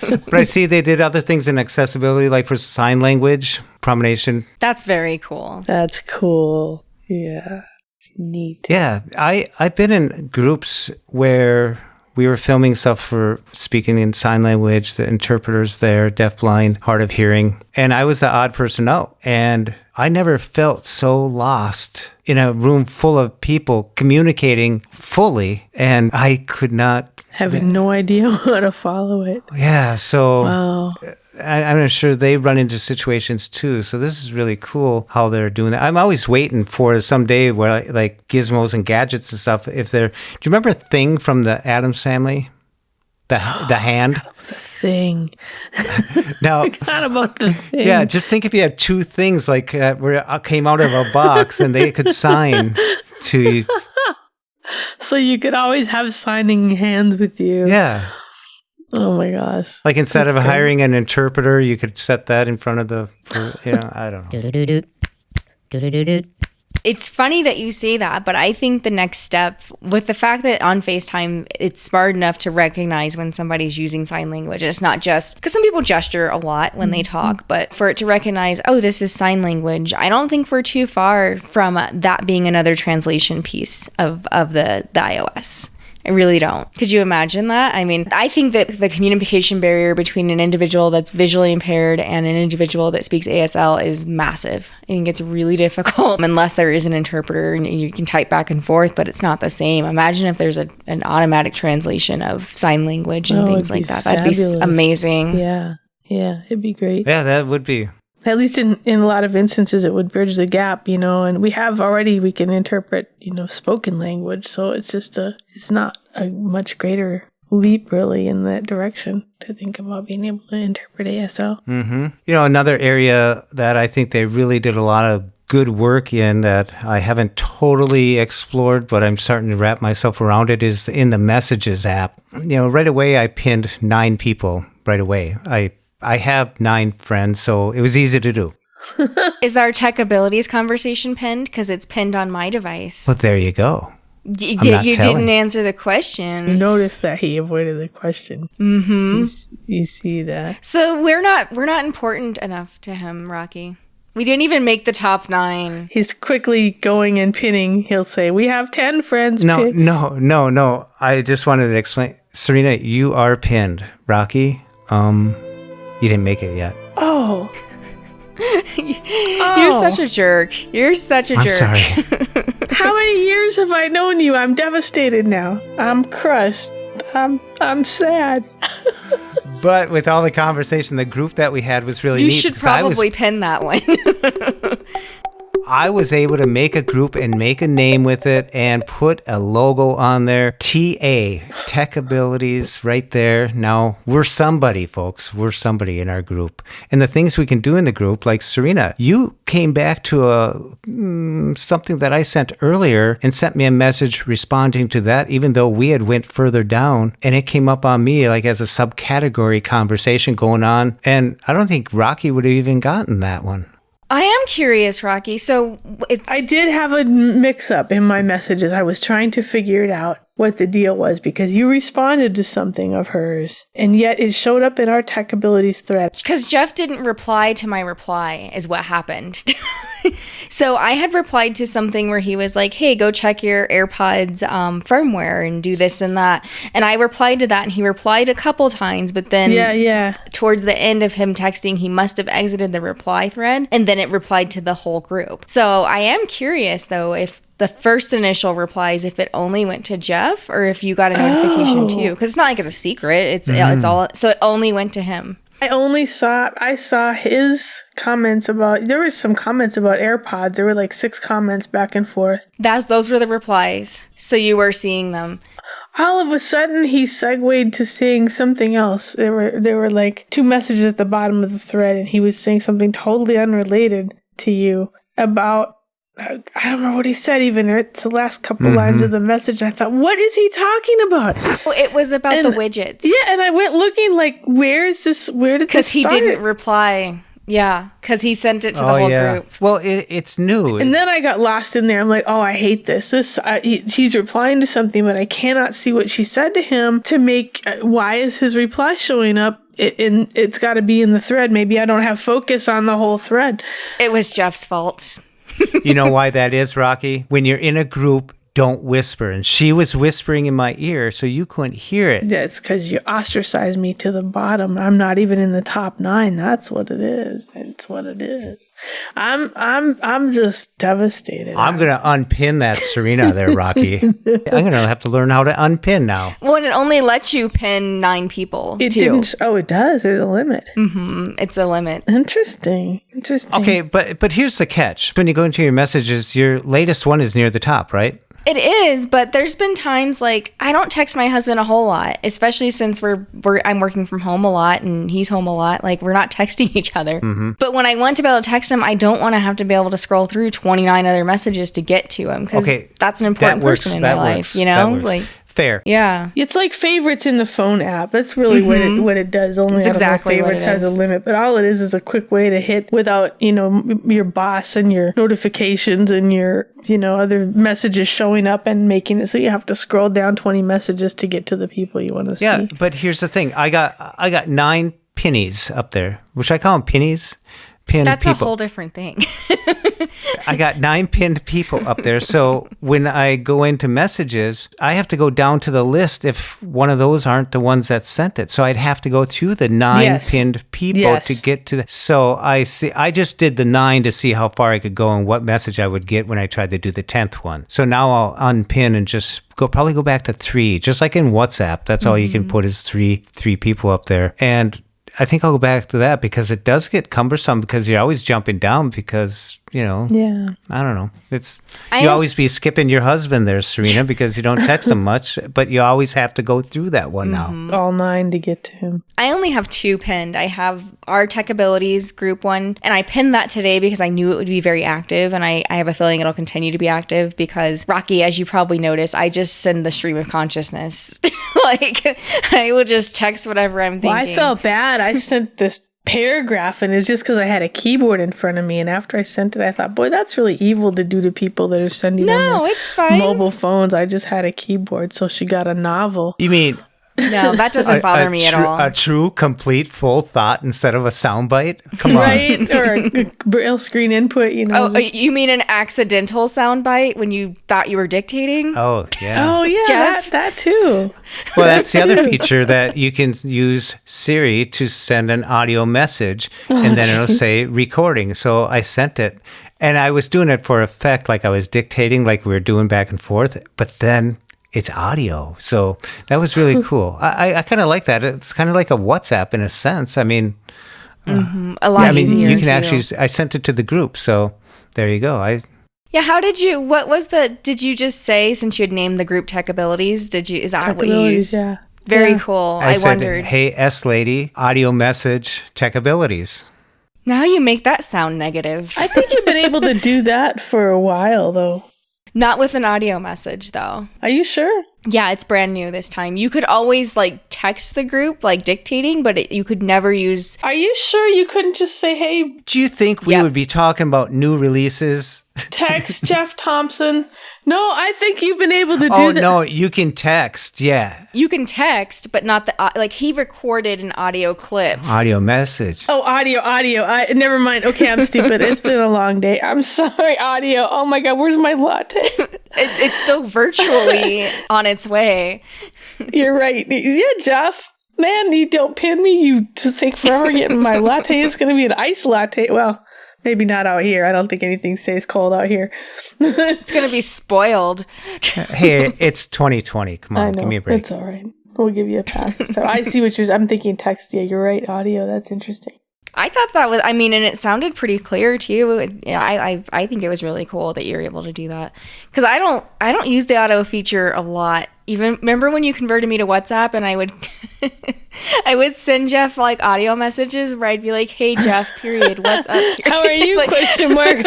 Speaker 2: But I see they did other things in accessibility, like for sign language, promenation.
Speaker 1: That's very cool.
Speaker 3: That's cool. Yeah. It's neat.
Speaker 2: Yeah. I've been in groups where we were filming stuff for speaking in sign language, the interpreters there, deafblind, hard of hearing. And I was the odd person out. And I never felt so lost in a room full of people communicating fully, and I could not...
Speaker 3: Having no idea how to follow it.
Speaker 2: Yeah, so...
Speaker 3: Wow.
Speaker 2: I'm sure they run into situations too. So this is really cool how they're doing that. I'm always waiting for someday where like gizmos and gadgets and stuff. If they're... Do you remember Thing from the Addams Family? The hand?
Speaker 3: The thing.
Speaker 2: Now,
Speaker 3: I forgot about the thing.
Speaker 2: Yeah, just think if you had 2 things like where it came out of a box and they could sign to you.
Speaker 3: So you could always have signing hands with you.
Speaker 2: Yeah.
Speaker 3: Oh my gosh.
Speaker 2: Like instead
Speaker 3: That's
Speaker 2: of
Speaker 3: great.
Speaker 2: hiring an interpreter, you could set that in front of I don't know.
Speaker 5: Do-do-do-do. Do-do-do-do.
Speaker 1: It's funny that you say that, but I think the next step, with the fact that on FaceTime, it's smart enough to recognize when somebody's using sign language. It's not just, because some people gesture a lot when they talk, but for it to recognize, oh, this is sign language, I don't think we're too far from that being another translation piece of the iOS. I really don't. Could you imagine that? I mean, I think that the communication barrier between an individual that's visually impaired and an individual that speaks ASL is massive. I think it's really difficult unless there is an interpreter and you can type back and forth, but it's not the same. Imagine if there's an automatic translation of sign language and things like that.
Speaker 3: Fabulous.
Speaker 1: That'd be amazing.
Speaker 3: Yeah, it'd be great.
Speaker 2: Yeah, that would be.
Speaker 3: At least in a lot of instances, it would bridge the gap, and we can interpret, spoken language. So it's not a much greater leap really in that direction to think about being able to interpret ASL.
Speaker 2: Mm-hmm. Another area that I think they really did a lot of good work in that I haven't totally explored, but I'm starting to wrap myself around it is in the Messages app. Right away, I pinned 9 people right away. I have 9 friends, so it was easy to do.
Speaker 1: Is our TechAbilities conversation pinned? Because it's pinned on my device.
Speaker 2: Well, there you go.
Speaker 1: You didn't answer the question.
Speaker 3: You notice that he avoided the question.
Speaker 1: Mm-hmm.
Speaker 3: You see that.
Speaker 1: So we're not important enough to him, Raqi. We didn't even make the top 9.
Speaker 3: He's quickly going and pinning. He'll say, "We have 10 friends."
Speaker 2: No. I just wanted to explain. Serina, you are pinned. Raqi, you didn't make it yet.
Speaker 3: Oh.
Speaker 1: You're such a jerk.
Speaker 2: I'm sorry.
Speaker 3: How many years have I known you? I'm devastated now. I'm crushed. I'm sad.
Speaker 2: But with all the conversation, the group that we had was really neat.
Speaker 1: You should probably pin that one.
Speaker 2: I was able to make a group and make a name with it and put a logo on there. TA, TechAbilities, right there. Now, we're somebody, folks. We're somebody in our group. And the things we can do in the group, like Serina, you came back to something that I sent earlier and sent me a message responding to that, even though we had went further down. And it came up on me like as a subcategory conversation going on. And I don't think Raqi would have even gotten that one.
Speaker 1: I am curious, Raqi. So
Speaker 3: I did have a mix-up in my messages. I was trying to figure it out, what the deal was, because you responded to something of hers, and yet it showed up in our TechAbilities thread.
Speaker 1: Because Jeff didn't reply to my reply is what happened. So I had replied to something where he was like, hey, go check your AirPods firmware and do this and that. And I replied to that, and he replied a couple times, but then towards the end of him texting, he must have exited the reply thread, and then it replied to the whole group. So I am curious, though, if the first initial replies, if it only went to Jeff or if you got a notification too. Because it's not like it's a secret. It's all, so it only went to him.
Speaker 3: I saw his comments there was some comments about AirPods. There were like 6 comments back and forth.
Speaker 1: Those were the replies. So you were seeing them.
Speaker 3: All of a sudden, he segued to saying something else. There were like 2 messages at the bottom of the thread, and he was saying something totally unrelated to you about, I don't know what he said even. It's the last couple lines of the message. And I thought, what is he talking about?
Speaker 1: Well, it was about the widgets.
Speaker 3: Yeah, and I went looking like, where did this start?
Speaker 1: Because he didn't reply. Yeah, because he sent it to the whole group.
Speaker 2: Well, it's new.
Speaker 3: And then I got lost in there. I'm like, oh, I hate this. He's replying to something, but I cannot see what she said to him to make, why is his reply showing up? It's got to be in the thread. Maybe I don't have focus on the whole thread.
Speaker 1: It was Jeff's fault.
Speaker 2: You know why that is, Raqi? When you're in a group, don't whisper. And she was whispering in my ear, so you couldn't hear it.
Speaker 3: That's because you ostracized me to the bottom. I'm not even in the top 9. That's what it is. It's what it is. I'm just devastated.
Speaker 2: I'm gonna unpin that Serina there, Raqi. I'm gonna have to learn how to unpin now.
Speaker 1: Well, and it only lets you pin 9 people.
Speaker 3: It didn't. Oh, it does. There's a limit.
Speaker 1: It's a limit.
Speaker 3: Interesting.
Speaker 2: Okay, but here's the catch. When you go into your messages, your latest one is near the top, right?
Speaker 1: It is, but there's been times like I don't text my husband a whole lot, especially since I'm working from home a lot and he's home a lot. Like we're not texting each other. But when I want to be able to text him, I don't want to have to be able to scroll through 29 other messages to get to him because that's an important person in my life. You know, like
Speaker 2: fair.
Speaker 1: Yeah,
Speaker 3: it's like favorites in the phone app. That's really what it does. Only
Speaker 1: it's exactly
Speaker 3: favorites has a limit, but all it is a quick way to hit without your boss and your notifications and your other messages showing up and making it so you have to scroll down 20 messages to get to the people you want to see.
Speaker 2: Yeah, but here's the thing. I got 9 pennies up there, which I call them pennies pinned
Speaker 1: That's
Speaker 2: people.
Speaker 1: a whole different thing.
Speaker 2: I got 9 pinned people up there. So when I go into messages, I have to go down to the list if one of those aren't the ones that sent it. So I'd have to go through the 9
Speaker 3: Yes.
Speaker 2: pinned people
Speaker 3: Yes.
Speaker 2: to get to the. So I just did the 9 to see how far I could go and what message I would get when I tried to do the 10th one. So now I'll unpin and just probably go back to 3, just like in WhatsApp. That's all you can put is three people up there. And I think I'll go back to that because it does get cumbersome because you're always jumping down because,
Speaker 3: Yeah.
Speaker 2: I don't know. You always be skipping your husband there, Serina, because you don't text him much, but you always have to go through that one now.
Speaker 3: All 9 to get to him.
Speaker 1: I only have 2 pinned. I have our TechAbilities group one, and I pinned that today because I knew it would be very active, and I have a feeling it'll continue to be active because, Raqi, as you probably noticed, I just send the stream of consciousness. Like, I will just text whatever I'm thinking.
Speaker 3: Well, I felt bad. I sent this paragraph, and it's just because I had a keyboard in front of me, and after I sent it, I thought, boy, that's really evil to do to people that are sending them
Speaker 1: No,
Speaker 3: their
Speaker 1: it's fine.
Speaker 3: mobile phones. I just had a keyboard, so she got a novel.
Speaker 2: You mean
Speaker 1: No, that doesn't bother me at all.
Speaker 2: a true, complete, full thought instead of a soundbite? Come on.
Speaker 3: Right? Or a braille screen input,
Speaker 1: Oh, you mean an accidental soundbite when you thought you were dictating?
Speaker 2: Oh, yeah.
Speaker 3: Oh, yeah,
Speaker 1: Jeff?
Speaker 3: that too.
Speaker 2: Well, that's the other feature that you can use Siri to send an audio message and then it'll say recording. So I sent it and I was doing it for effect, like I was dictating, like we were doing back and forth, but then it's audio. So that was really cool. I kind of like that. It's kind of like a WhatsApp in a sense. I mean,
Speaker 1: A lot easier.
Speaker 2: you can
Speaker 1: too.
Speaker 2: actually, I sent it to the group. So there you go.
Speaker 1: Yeah, did you just say, since you had named the group TechAbilities, is that what you
Speaker 3: TechAbilities,
Speaker 1: used?
Speaker 3: yeah.
Speaker 1: Very
Speaker 3: Yeah.
Speaker 1: cool.
Speaker 2: I
Speaker 1: I
Speaker 2: said,
Speaker 1: wondered.
Speaker 2: hey, S lady, audio message, TechAbilities.
Speaker 1: Now you make that sound negative.
Speaker 3: I think you've been able to do that for a while, though.
Speaker 1: Not with an audio message, though.
Speaker 3: Are you sure?
Speaker 1: Yeah, it's brand new this time. You could always text the group dictating, but you could never use.
Speaker 3: Are you sure you couldn't just say, hey,
Speaker 2: Do you think we
Speaker 1: Yep.
Speaker 2: would be talking about new releases?
Speaker 3: text Jeff Thompson? No, I think you've been able to do
Speaker 2: Oh,
Speaker 3: that.
Speaker 2: no, you can text. Yeah.
Speaker 1: You can text, but not the he recorded an audio clip.
Speaker 2: Audio message.
Speaker 3: Oh, audio. Never mind. Okay, I'm stupid. It's been a long day. I'm sorry, audio. Oh my God, where's my latte?
Speaker 1: It's still virtually on its way.
Speaker 3: You're right. Yeah, Jeff. Man, you don't pin me. You just take forever getting my latte. It's going to be an ice latte. Well, maybe not out here. I don't think anything stays cold out here.
Speaker 1: It's gonna be spoiled.
Speaker 2: Hey, it's 2020. Come
Speaker 3: I
Speaker 2: on,
Speaker 3: know.
Speaker 2: give me a break.
Speaker 3: It's all right. We'll give you a pass. this time. I see what I'm thinking text. Yeah, you're right. Audio. That's interesting.
Speaker 1: I thought that was. And it sounded pretty clear too. Yeah, I think it was really cool that you were able to do that because I don't use the auto feature a lot. Even remember when you converted me to WhatsApp and I would I would send Jeff audio messages where I'd be like, "Hey Jeff, period, what's up?
Speaker 3: How are you? Question mark.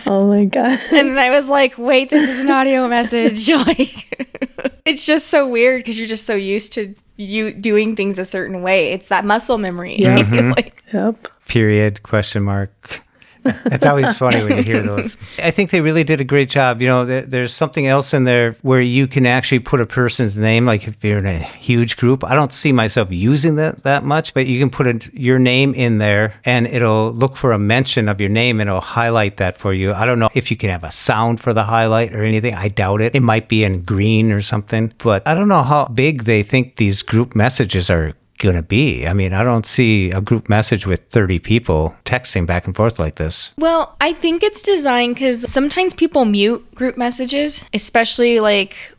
Speaker 3: Oh my God.
Speaker 1: And I was like, "Wait, this is an audio message." It's just so weird because you're just so used to you doing things a certain way. It's that muscle memory.
Speaker 3: Yeah. Yep.
Speaker 2: Period, question mark. It's always funny when you hear those. I think they really did a great job. There's something else in there where you can actually put a person's name, like if you're in a huge group. I don't see myself using that much, but you can put your name in there and it'll look for a mention of your name and it'll highlight that for you. I don't know if you can have a sound for the highlight or anything. I doubt it. It might be in green or something, but I don't know how big they think these group messages are going to be. I don't see a group message with 30 people texting back and forth like this.
Speaker 1: Well, I think it's designed because sometimes people mute group messages, especially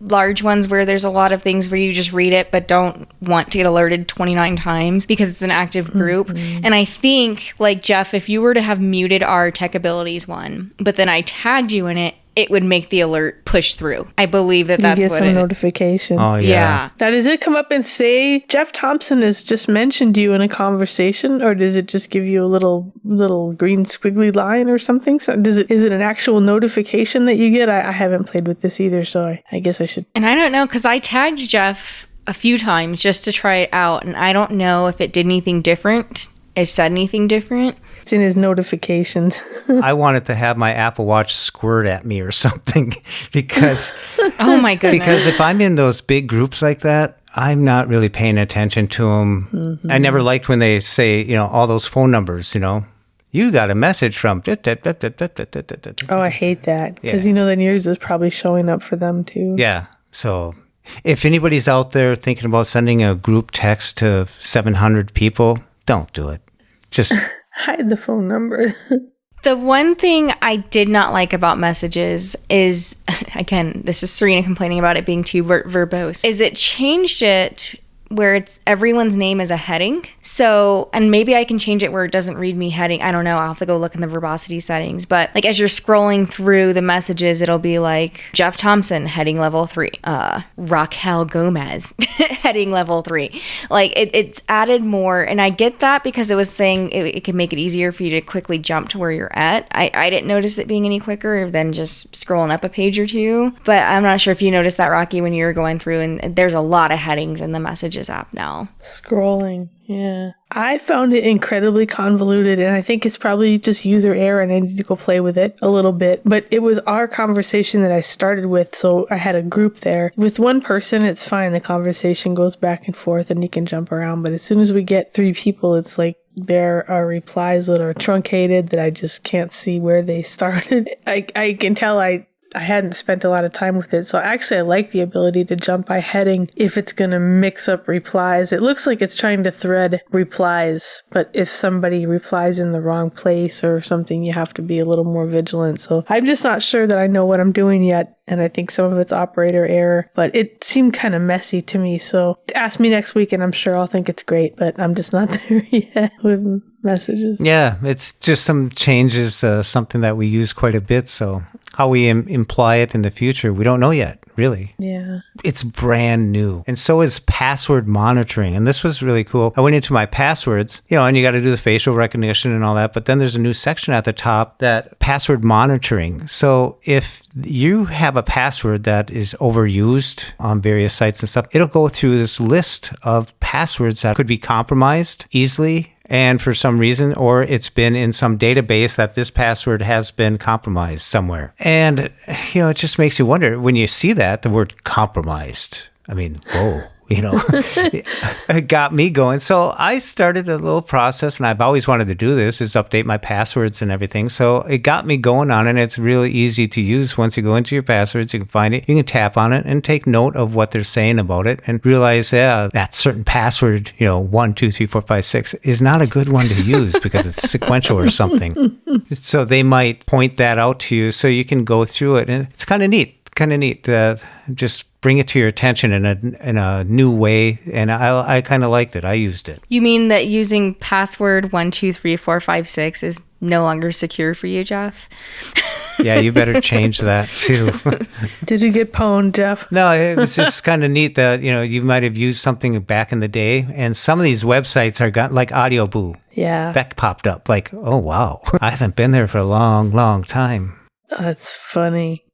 Speaker 1: large ones where there's a lot of things where you just read it but don't want to get alerted 29 times because it's an active group. Mm-hmm. And I think, Jeff, if you were to have muted our TechAbilities one, but then I tagged you in it, it would make the alert push through. I believe that's
Speaker 3: you get
Speaker 1: what
Speaker 3: some
Speaker 1: it is.
Speaker 3: notification.
Speaker 2: Oh, yeah.
Speaker 3: Now, does it come up and say Jeff Thompson has just mentioned you in a conversation, or does it just give you a little green squiggly line or something? So is it an actual notification that you get? I haven't played with this either, so I guess I should.
Speaker 1: And I don't know because I tagged Jeff a few times just to try it out, and I don't know if it did anything different. It said anything different.
Speaker 3: It's in his notifications.
Speaker 2: I wanted to have my Apple Watch squirt at me or something because
Speaker 1: Oh my goodness.
Speaker 2: because if I'm in those big groups like that, I'm not really paying attention to them. Mm-hmm. I never liked when they say, all those phone numbers, you you got a message from.
Speaker 3: Oh, I hate that. Because, then yours is probably showing up for them too.
Speaker 2: Yeah. So if anybody's out there thinking about sending a group text to 700 people, don't do it. Just
Speaker 3: hide the phone numbers.
Speaker 1: The one thing I did not like about messages is, again, this is Serena complaining about it being too verbose, is it changed it where it's everyone's name is a heading. So, and maybe I can change it where it doesn't read me heading. I don't know. I'll have to go look in the verbosity settings. But like as you're scrolling through the messages, it'll be like Jeff Thompson, heading level 3. Raquel Gomez, heading level 3. Like it's added more. And I get that because it was saying it could make it easier for you to quickly jump to where you're at. I didn't notice it being any quicker than just scrolling up a page or two. But I'm not sure if you noticed that, Raqi, when you were going through, and there's a lot of headings in the messages app now.
Speaker 3: Scrolling, yeah. I found it incredibly convoluted, and I think it's probably just user error, and I need to go play with it a little bit. But it was our conversation that I started with, so I had a group there. With one person, it's fine. The conversation goes back and forth, and you can jump around. But as soon as we get 3 people, it's like there are replies that are truncated that I just can't see where they started. I can tell I hadn't spent a lot of time with it. So actually I like the ability to jump by heading if it's going to mix up replies. It looks like it's trying to thread replies, but if somebody replies in the wrong place or something, you have to be a little more vigilant. So I'm just not sure that I know what I'm doing yet. And I think some of it's operator error, but it seemed kind of messy to me. So ask me next week and I'm sure I'll think it's great, but I'm just not there yet with messages.
Speaker 2: Yeah, it's just some changes, something that we use quite a bit. So how we imply it in the future, we don't know yet, really.
Speaker 3: Yeah.
Speaker 2: It's brand new. And so is password monitoring. And this was really cool. I went into my passwords, and you got to do the facial recognition and all that. But then there's a new section at the top that password monitoring. So if you have a password that is overused on various sites and stuff, it'll go through this list of passwords that could be compromised easily. And for some reason, or it's been in some database that this password has been compromised somewhere. And, it just makes you wonder when you see that, the word compromised. I mean, whoa. It got me going. So I started a little process, and I've always wanted to do this, is update my passwords and everything. So it got me going on, and it's really easy to use. Once you go into your passwords, you can find it. You can tap on it and take note of what they're saying about it and realize that certain password, 1, 2, 3, 4, 5, 6 is not a good one to use because it's sequential or something. So they might point that out to you so you can go through it. And it's kind of neat. Just bring it to your attention in a new way, and I kind of liked it. I used it.
Speaker 1: You mean that using password 1, 2, 3, 4, 5, 6 is no longer secure for you, Jeff?
Speaker 2: Yeah, you better change that too.
Speaker 3: Did you get pwned, Jeff?
Speaker 2: No, it was just kind of neat that you might have used something back in the day, and some of these websites are got like Audio Boo.
Speaker 3: Yeah,
Speaker 2: that popped up. Like, oh wow, I haven't been there for a long, long time.
Speaker 3: That's funny.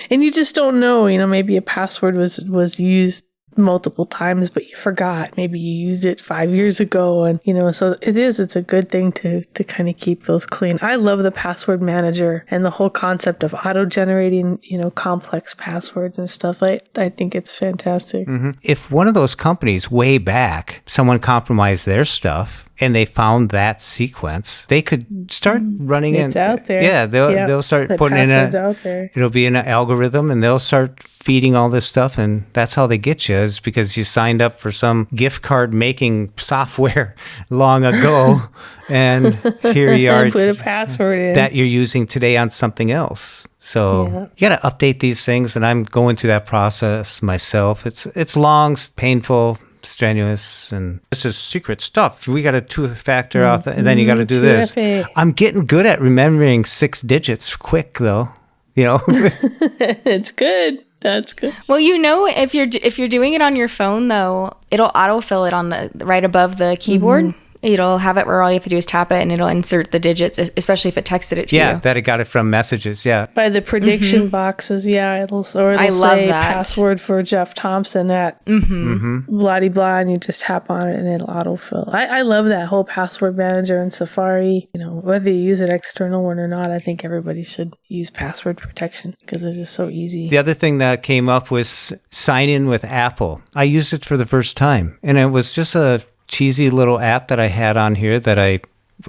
Speaker 3: And you just don't know, maybe a password was used multiple times, but you forgot. Maybe you used it 5 years ago, and so it's a good thing to kind of keep those clean. I love the password manager and the whole concept of auto-generating, complex passwords and stuff. I think it's fantastic.
Speaker 2: Mm-hmm. If one of those companies way back, someone compromised their stuff, and they found that sequence, they could start running
Speaker 3: it's out there.
Speaker 2: Yeah, they'll start putting in
Speaker 3: out there.
Speaker 2: It'll be in an algorithm, and they'll start feeding all this stuff, and that's how they get you, is because you signed up for some gift card making software long ago, and here you are,
Speaker 3: put a password in
Speaker 2: that you're using today on something else. So you got to update these things, and I'm going through that process myself. It's long, painful, strenuous, and this is secret stuff. We got a 2-factor auth, and then you got to do this. I'm getting good at remembering 6 digits quick, though.
Speaker 3: It's good. That's good.
Speaker 1: Well, if you're doing it on your phone, though, it'll autofill it on the right above the keyboard. Mm-hmm. It'll have it where all you have to do is tap it, and it'll insert the digits, especially if it texted it to you.
Speaker 2: Yeah, that it got it from messages, yeah.
Speaker 3: By the prediction boxes, yeah. It'll
Speaker 1: I love
Speaker 3: say
Speaker 1: that.
Speaker 3: Password for Jeff Thompson at blah-de-blah, and you just tap on it, and it'll autofill. I love that whole password manager in Safari. Whether you use an external one or not, I think everybody should use password protection because it is so easy.
Speaker 2: The other thing that came up was sign in with Apple. I used it for the first time, and it was just a cheesy little app that I had on here that I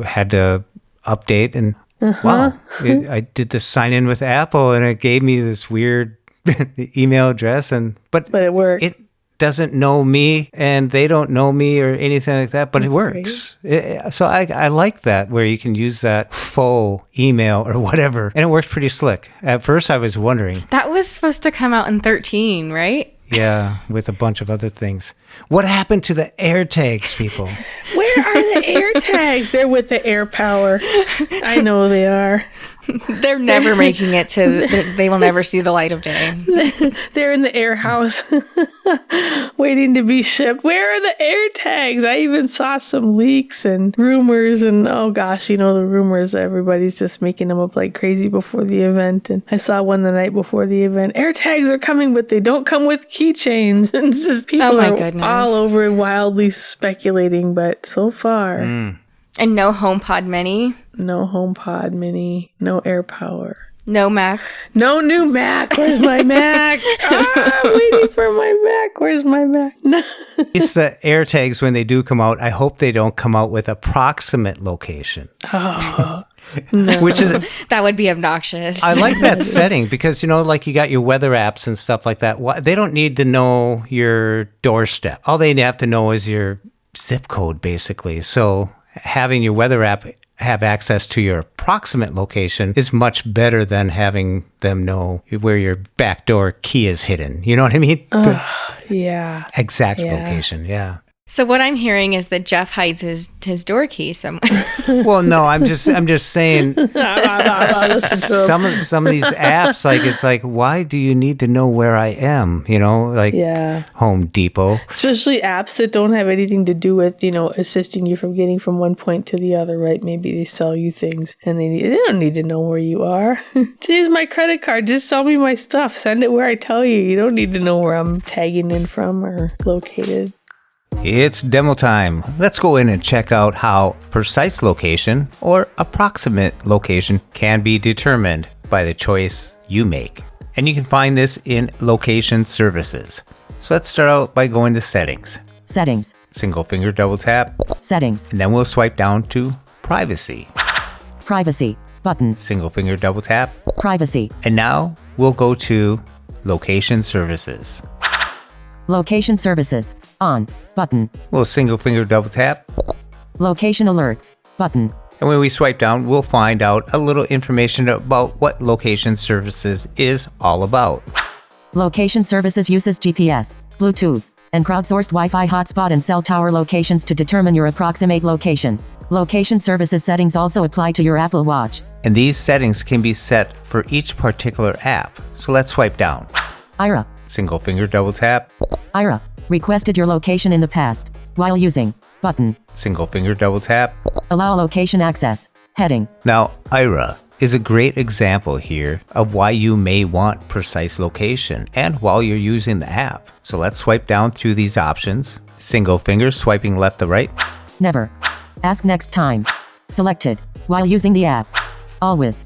Speaker 2: had to update, and wow, I did the sign in with Apple, and it gave me this weird email address, but
Speaker 3: it worked.
Speaker 2: It doesn't know me, and they don't know me or anything like that, but it works. So I like that, where you can use that faux email or whatever, and it works pretty slick. At first, I was wondering.
Speaker 1: That was supposed to come out in 13, right?
Speaker 2: Yeah, with a bunch of other things. What happened to the AirTags, people?
Speaker 3: Where are the AirTags? They're with the air power. I know they are.
Speaker 1: They're never making it to, they will never see the light of day.
Speaker 3: They're in the air house waiting to be shipped. Where are the AirTags? I even saw some leaks and rumors, and oh gosh, the rumors, everybody's just making them up like crazy before the event. And I saw one the night before the event. AirTags are coming, but they don't come with keychains. And it's just people all over it wildly speculating, but so far.
Speaker 1: And no HomePod Mini.
Speaker 3: No HomePod Mini. No Air Power.
Speaker 1: No Mac.
Speaker 3: No new Mac. Where's my Mac? I'm waiting for my Mac. Where's my Mac? No.
Speaker 2: It's the AirTags, when they do come out, I hope they don't come out with Approximate Location.
Speaker 3: Oh, no.
Speaker 2: Which is...
Speaker 1: That would be obnoxious.
Speaker 2: I like that setting because, like you got your weather apps and stuff like that. They don't need to know your doorstep. All they have to know is your zip code, basically. So having your weather app have access to your approximate location is much better than having them know where your backdoor key is hidden. You know what I mean?
Speaker 3: Yeah.
Speaker 2: Exact location, yeah.
Speaker 1: So what I'm hearing is that Jeff hides his door key somewhere.
Speaker 2: Well, no, I'm just saying some of these apps, it's like, why do you need to know where I am? Home Depot.
Speaker 3: Especially apps that don't have anything to do with, assisting you from getting from one point to the other, right? Maybe they sell you things and they don't need to know where you are. Here's my credit card. Just sell me my stuff. Send it where I tell you. You don't need to know where I'm tagging in from or located.
Speaker 2: It's demo time. Let's go in and check out how precise location or approximate location can be determined by the choice you make. And you can find this in Location Services. So let's start out by going to Settings.
Speaker 4: Settings.
Speaker 2: Single finger double tap.
Speaker 4: Settings.
Speaker 2: And then we'll swipe down to Privacy.
Speaker 4: Privacy. Button.
Speaker 2: Single finger double tap.
Speaker 4: Privacy.
Speaker 2: And now we'll go to Location Services.
Speaker 4: Location Services. On. Button.
Speaker 2: We'll single finger double tap.
Speaker 4: Location Alerts. Button.
Speaker 2: And when we swipe down, we'll find out a little information about what Location Services is all about.
Speaker 4: Location Services uses GPS, Bluetooth, and crowdsourced Wi-Fi hotspot and cell tower locations to determine your approximate location. Location Services settings also apply to your Apple Watch.
Speaker 2: And these settings can be set for each particular app. So let's swipe down.
Speaker 4: IRA.
Speaker 2: Single finger double tap.
Speaker 4: IRA. Requested your location in the past. While using. Button.
Speaker 2: Single finger double tap.
Speaker 4: Allow location access. Heading.
Speaker 2: Now, IRA is a great example here of why you may want precise location and while you're using the app. So let's swipe down through these options. Single finger swiping left to right.
Speaker 4: Never. Ask next time. Selected. While using the app. Always.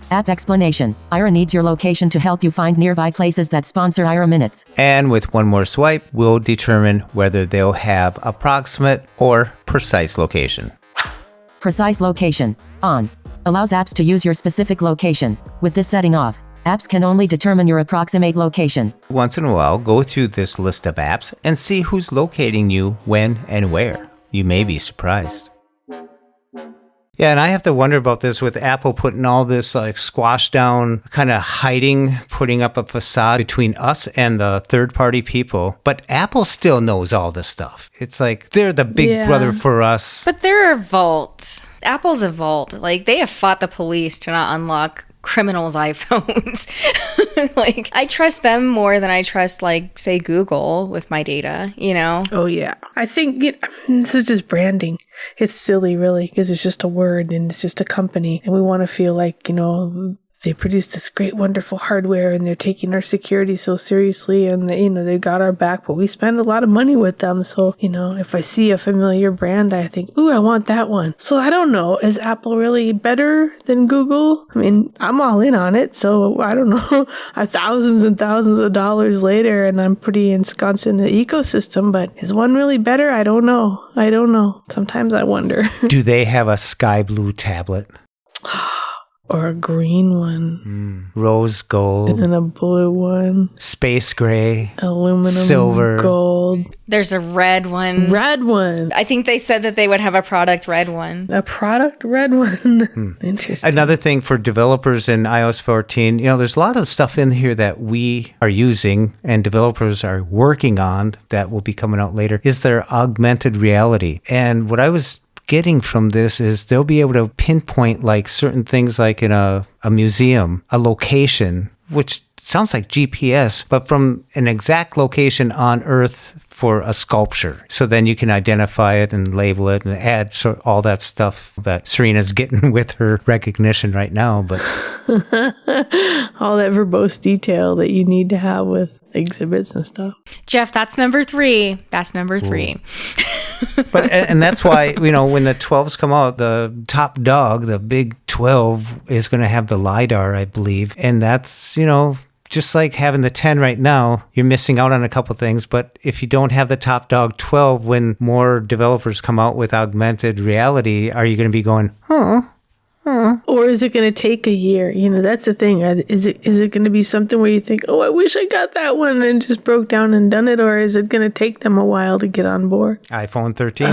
Speaker 4: App explanation. IRA needs your location to help you find nearby places that sponsor IRA Minutes.
Speaker 2: And with one more swipe, we'll determine whether they'll have approximate or precise location.
Speaker 4: Precise location. On. Allows apps to use your specific location. With this setting off, apps can only determine your approximate location.
Speaker 2: Once in a while, go through this list of apps and see who's locating you when and where. You may be surprised. Yeah, and I have to wonder about this with Apple putting all this squash down, kind of hiding, putting up a facade between us and the third-party people. But Apple still knows all this stuff. It's like they're the big brother for us.
Speaker 1: But they're a vault. Apple's a vault. They have fought the police to not unlock criminals' iPhones. I trust them more than I trust, say, Google with my data,
Speaker 3: Oh, yeah. I think this is just branding. It's silly, really, because it's just a word and it's just a company. And we want to feel like, they produce this great, wonderful hardware and they're taking our security so seriously and, they've got our back, but we spend a lot of money with them. So, if I see a familiar brand, I think, ooh, I want that one. So I don't know. Is Apple really better than Google? I mean, I'm all in on it. So I don't know. Thousands and thousands of dollars later and I'm pretty ensconced in the ecosystem, but is one really better? I don't know. Sometimes I wonder.
Speaker 2: Do they have a sky blue tablet?
Speaker 3: Or a green one.
Speaker 2: Rose gold,
Speaker 3: And then a blue one.
Speaker 2: space gray,
Speaker 3: Aluminum
Speaker 2: silver,
Speaker 3: gold.
Speaker 1: There's a red one.
Speaker 3: Red one.
Speaker 1: I think they said that they would have a product red one.
Speaker 3: A product red one. Interesting.
Speaker 2: Another thing for developers in iOS 14, there's a lot of stuff in here that we are using and developers are working on that will be coming out later, is their augmented reality. And what I was getting from this is they'll be able to pinpoint like certain things like in a museum, a location, which sounds like GPS, but from an exact location on Earth for a sculpture. So then you can identify it and label it and add all that stuff that Serina's getting with her recognition right now. But
Speaker 3: all that verbose detail that you need to have with exhibits and stuff.
Speaker 1: Jeff, that's number 3. That's number 3.
Speaker 2: But and that's why, when the 12s come out, the top dog, the big 12 is going to have the LiDAR, I believe. And that's, just like having the 10 right now, you're missing out on a couple things. But if you don't have the top dog 12, when more developers come out with augmented reality, are you going to be going,
Speaker 3: Or is it going to take a year? That's the thing. Is it going to be something where you think, oh, I wish I got that one and just broke down and done it? Or is it going to take them a while to get on board?
Speaker 2: iPhone 13.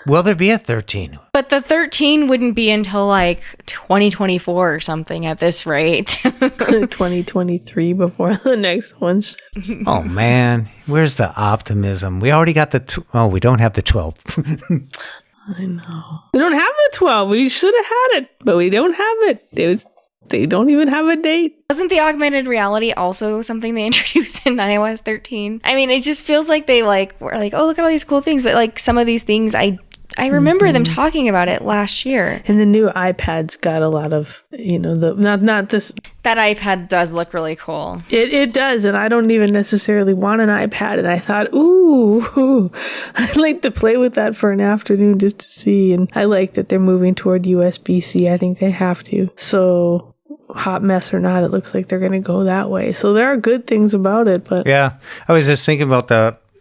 Speaker 2: Will there be a 13?
Speaker 1: But the 13 wouldn't be until like 2024 or something at this rate.
Speaker 3: 2023 before the next one.
Speaker 2: Oh, man. Where's the optimism? We already got we don't have the 12.
Speaker 3: I know. We don't have the 12. We should have had it, but we don't have it. They don't even have a date.
Speaker 1: Wasn't the augmented reality also something they introduced in iOS 13? I mean, it just feels like they were like, oh, look at all these cool things. But like some of these things, I remember them talking about it last year.
Speaker 3: And the new iPad's got a lot of, not this.
Speaker 1: That iPad does look really cool.
Speaker 3: It does, and I don't even necessarily want an iPad. And I thought, ooh, I'd like to play with that for an afternoon just to see. And I like that they're moving toward USB-C. I think they have to. So hot mess or not, it looks like they're going to go that way. So there are good things about it, but
Speaker 2: Yeah, I was just thinking about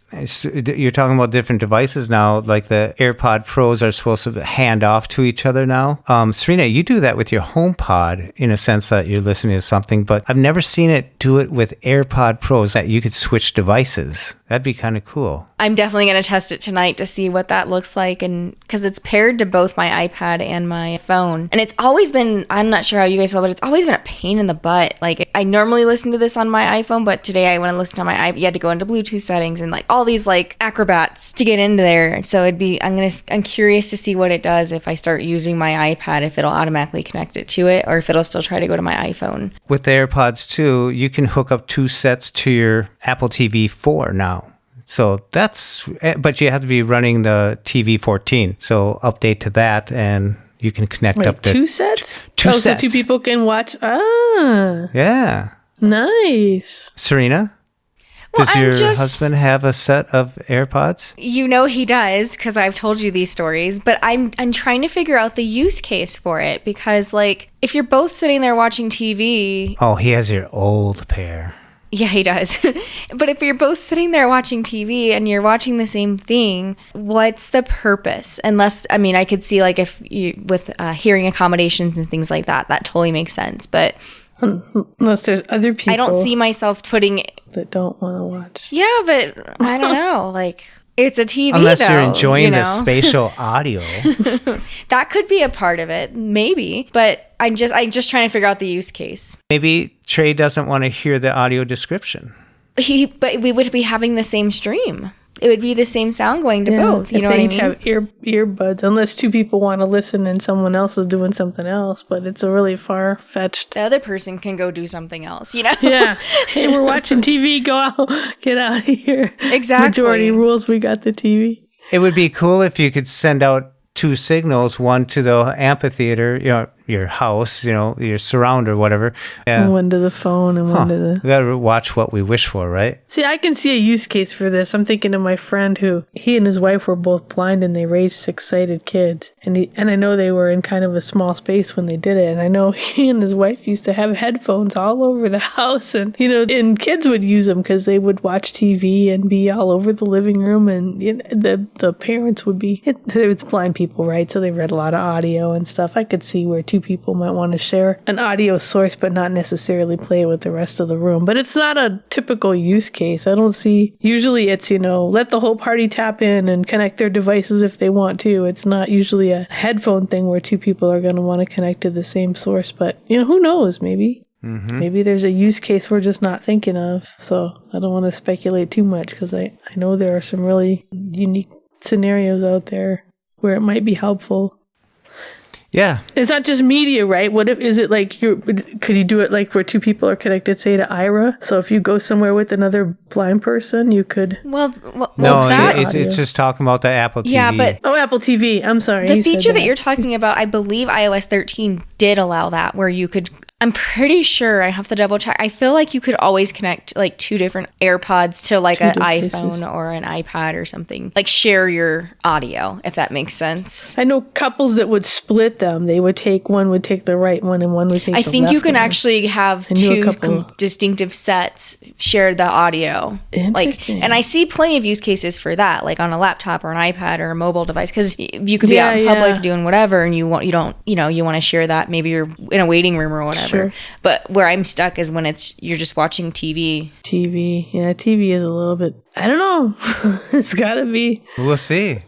Speaker 2: you're talking about different devices now, like the AirPod Pros are supposed to hand off to each other now. Serina, you do that with your HomePod in a sense that you're listening to something, but I've never seen it do it with AirPod Pros that you could switch devices. That'd be kind of cool.
Speaker 1: I'm definitely going to test it tonight to see what that looks like, and because it's paired to both my iPad and my phone. And it's always been, I'm not sure how you guys feel, but it's always been a pain in the butt. Like, I normally listen to this on my iPhone, but today I want to listen to my iPad. You had to go into Bluetooth settings and like all these like acrobats to get into there. So I'm curious to see what it does if I start using my iPad, if it'll automatically connect it to it, or if it'll still try to go to my iPhone.
Speaker 2: With the AirPods too, you can hook up 2 sets to your Apple TV 4 now. So but you have to be running the TV 14. So update to that and you can connect up to
Speaker 3: 2 sets?
Speaker 2: Two sets.
Speaker 3: So 2 people can watch.
Speaker 2: Yeah.
Speaker 3: Nice.
Speaker 2: Serina?
Speaker 1: Well,
Speaker 2: Does your husband have a set of AirPods?
Speaker 1: You know he does, because I've told you these stories, but I'm trying to figure out the use case for it, because like if you're both sitting there watching TV.
Speaker 2: Oh, he has your old pair.
Speaker 1: Yeah, he does. But if you're both sitting there watching TV and you're watching the same thing, what's the purpose? Unless, I mean, I could see like if you with hearing accommodations and things like that totally makes sense. But
Speaker 3: unless there's other people,
Speaker 1: I don't see myself putting
Speaker 3: that don't want to watch.
Speaker 1: Yeah, but I don't know. Like, it's a TV,
Speaker 2: unless
Speaker 1: though,
Speaker 2: you're enjoying the spatial audio.
Speaker 1: That could be a part of it, maybe. But I'm just trying to figure out the use case.
Speaker 2: Maybe Trey doesn't want to hear the audio description.
Speaker 1: But we would be having the same stream. It would be the same sound going to both. You know what I mean?
Speaker 3: Have earbuds, unless 2 people want to listen and someone else is doing something else. But it's a really far-fetched.
Speaker 1: The other person can go do something else, you know?
Speaker 3: Yeah. Hey, we're watching TV. Go out. Get out of here.
Speaker 1: Exactly.
Speaker 3: Majority rules. We got the TV.
Speaker 2: It would be cool if you could send out 2 signals, one to the amphitheater, your house, your surround or whatever.
Speaker 3: And one to the phone and one to the...
Speaker 2: We gotta watch what we wish for, right?
Speaker 3: See, I can see a use case for this. I'm thinking of my friend he and his wife were both blind and they raised 6 sighted kids. And I know they were in kind of a small space when they did it. And I know he and his wife used to have headphones all over the house. And, and kids would use them because they would watch TV and be all over the living room. And the parents would be... It's blind people, right? So they read a lot of audio and stuff. I could see where 2 two people might want to share an audio source but not necessarily play with the rest of the room. But it's not a typical use case. I don't see, usually it's, let the whole party tap in and connect their devices if they want to. It's not usually a headphone thing where two people are going to want to connect to the same source. But, who knows, maybe. Maybe there's a use case we're just not thinking of. So I don't want to speculate too much because I know there are some really unique scenarios out there where it might be helpful.
Speaker 2: Yeah.
Speaker 3: It's not just media, right? What if, is it like, could you do it like where two people are connected, say, to Ira? So if you go somewhere with another blind person, you could...
Speaker 2: No,
Speaker 3: that
Speaker 2: it's just talking about the Apple TV.
Speaker 1: Yeah, but...
Speaker 3: Oh, Apple TV. I'm sorry.
Speaker 1: The feature that you're talking about, I believe iOS 13 did allow that, where you could... I'm pretty sure, I have to double check. I feel like you could always connect like two different AirPods to like an iPhone or an iPad or something. Like share your audio, if that makes sense.
Speaker 3: I know couples that would split them. They would take, one would take the right one and one would take the left one.
Speaker 1: I think you can actually have two distinctive sets, share the audio.
Speaker 3: Interesting.
Speaker 1: And I see plenty of use cases for that, like on a laptop or an iPad or a mobile device, because you could be out in public doing whatever and you want to share that. Maybe you're in a waiting room or whatever. Sure. But where I'm stuck is when you're just watching TV.
Speaker 3: Yeah, TV is a little bit, I don't know. It's gotta be.
Speaker 2: We'll see.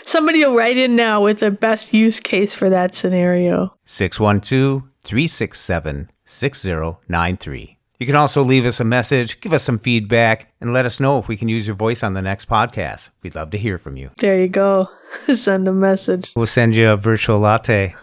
Speaker 3: Somebody will write in now with the best use case for that scenario.
Speaker 2: 612-367-6093. You can also leave us a message, give us some feedback, and let us know if we can use your voice on the next podcast. We'd love to hear from you.
Speaker 3: There you go. Send a message.
Speaker 2: We'll send you a virtual latte.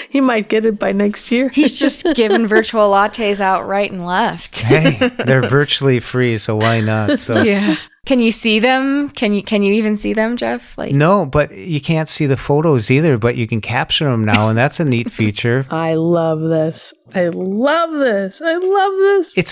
Speaker 3: He might get it by next year.
Speaker 1: He's just giving virtual lattes out right and left.
Speaker 2: Hey, they're virtually free, so why not? So.
Speaker 1: Yeah. Can you see them? Can you even see them, Jeff?
Speaker 2: No, but you can't see the photos either, but you can capture them now, and that's a neat feature.
Speaker 3: I love this.
Speaker 2: It's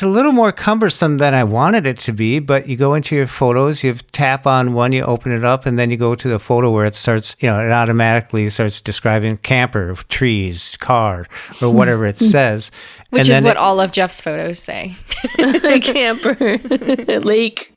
Speaker 2: a little more cumbersome than I wanted it to be, but you go into your photos, you tap on one, you open it up, and then you go to the photo where it starts, it automatically starts describing camper, trees, car, or whatever it says.
Speaker 1: Which is what all of Jeff's photos say.
Speaker 3: Camper, lake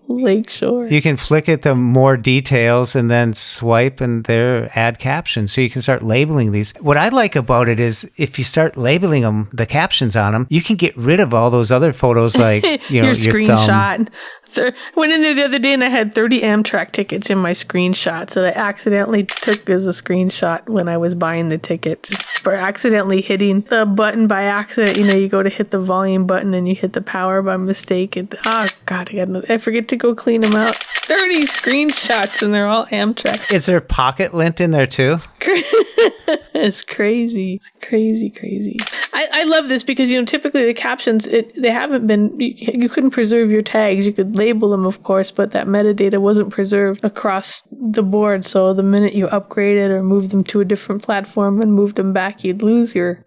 Speaker 3: shore.
Speaker 2: You can flick it to more details and then swipe and there add captions. So you can start labeling these. What I like about it is if you start labeling them, the captions on them, you can get rid of all those other photos like,
Speaker 3: your screenshot.
Speaker 2: Thumb.
Speaker 3: Went in there the other day and I had 30 Amtrak tickets in my screenshots that I accidentally took as a screenshot when I was buying the ticket. Just for accidentally hitting the button by accident. You go to hit the volume button and you hit the power by mistake. I forget to go clean them out. 30 screenshots and they're all Amtrak.
Speaker 2: Is there pocket lint in there too?
Speaker 3: It's crazy. It's crazy. I love this because, typically the captions, they haven't been, you couldn't preserve your tags. You could label them, of course, but that metadata wasn't preserved across the board. So the minute you upgraded or moved them to a different platform and moved them back, you'd lose your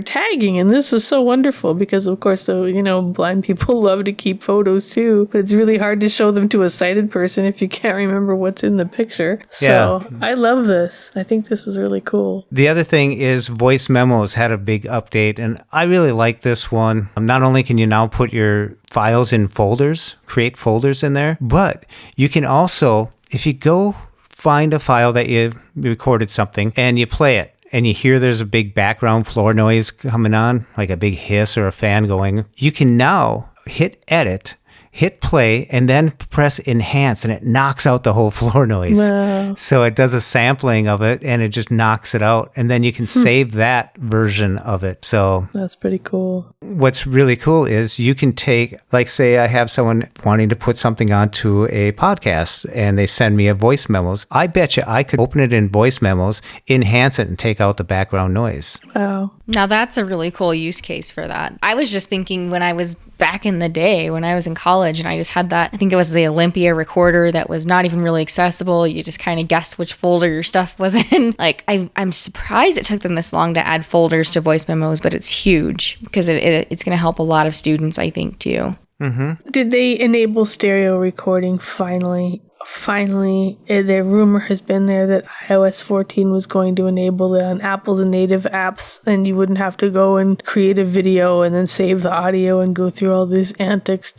Speaker 3: tagging. And this is so wonderful because, of course, blind people love to keep photos too, but it's really hard to show them to a sighted person if you can't remember what's in the picture. So I love this. I think this is really cool.
Speaker 2: The other thing is Voice Memos had a big update, and I really like this one. Not only can you now put your files in folders, create folders in there, but you can also, if you go find a file that you recorded something and you play it, and you hear there's a big background floor noise coming on, like a big hiss or a fan going, you can now hit edit, hit play, and then press enhance, and it knocks out the whole floor noise.
Speaker 3: Wow.
Speaker 2: So it does a sampling of it, and it just knocks it out. And then you can save that version of it. So
Speaker 3: that's pretty cool.
Speaker 2: What's really cool is you can take, like, say I have someone wanting to put something onto a podcast, and they send me a voice memos. I bet you I could open it in voice memos, enhance it, and take out the background noise.
Speaker 3: Wow.
Speaker 1: Now that's a really cool use case for that. I was just thinking when I was back in the day when I was in college and I just had that, I think it was the Olympia recorder that was not even really accessible. You just kind of guessed which folder your stuff was in. Like, I'm surprised it took them this long to add folders to voice memos, but it's huge because it's going to help a lot of students, I think, too.
Speaker 3: Mm-hmm. Did they enable stereo recording finally? finally, the rumor has been there that iOS 14 was going to enable it on Apple's native apps, and you wouldn't have to go and create a video and then save the audio and go through all these antics.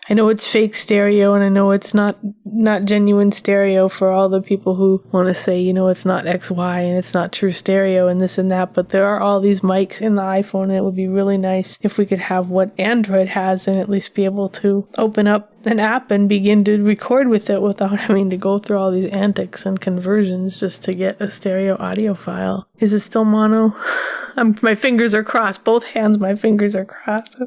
Speaker 3: I know it's fake stereo, and I know it's not genuine stereo for all the people who want to say, it's not XY and it's not true stereo and this and that, but there are all these mics in the iPhone, and it would be really nice if we could have what Android has and at least be able to open up an app and begin to record with it without having to go through all these antics and conversions just to get a stereo audio file. Is it still mono? My fingers are crossed. Both hands, my fingers are crossed.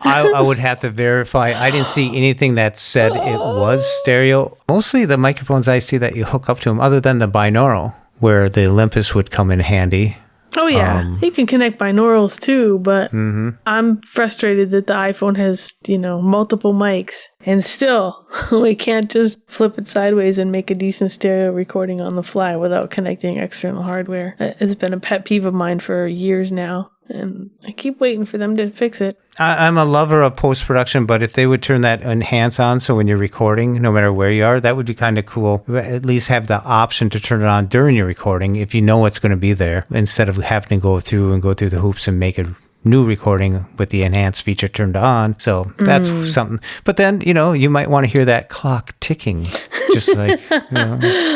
Speaker 2: I would have to verify. I didn't see anything that said it was stereo. Mostly the microphones I see that you hook up to them, other than the binaural, where the Olympus would come in handy.
Speaker 3: Oh, yeah. You can connect binaurals too, but I'm frustrated that the iPhone has, multiple mics. And still, we can't just flip it sideways and make a decent stereo recording on the fly without connecting external hardware. It's been a pet peeve of mine for years now, and I keep waiting for them to fix it.
Speaker 2: I'm a lover of post-production, but if they would turn that enhance on, so when you're recording, no matter where you are, that would be kind of cool. At least have the option to turn it on during your recording if you know it's going to be there, instead of having to go through the hoops and make a new recording with the enhanced feature turned on. So that's something. But then, you might want to hear that clock ticking, just like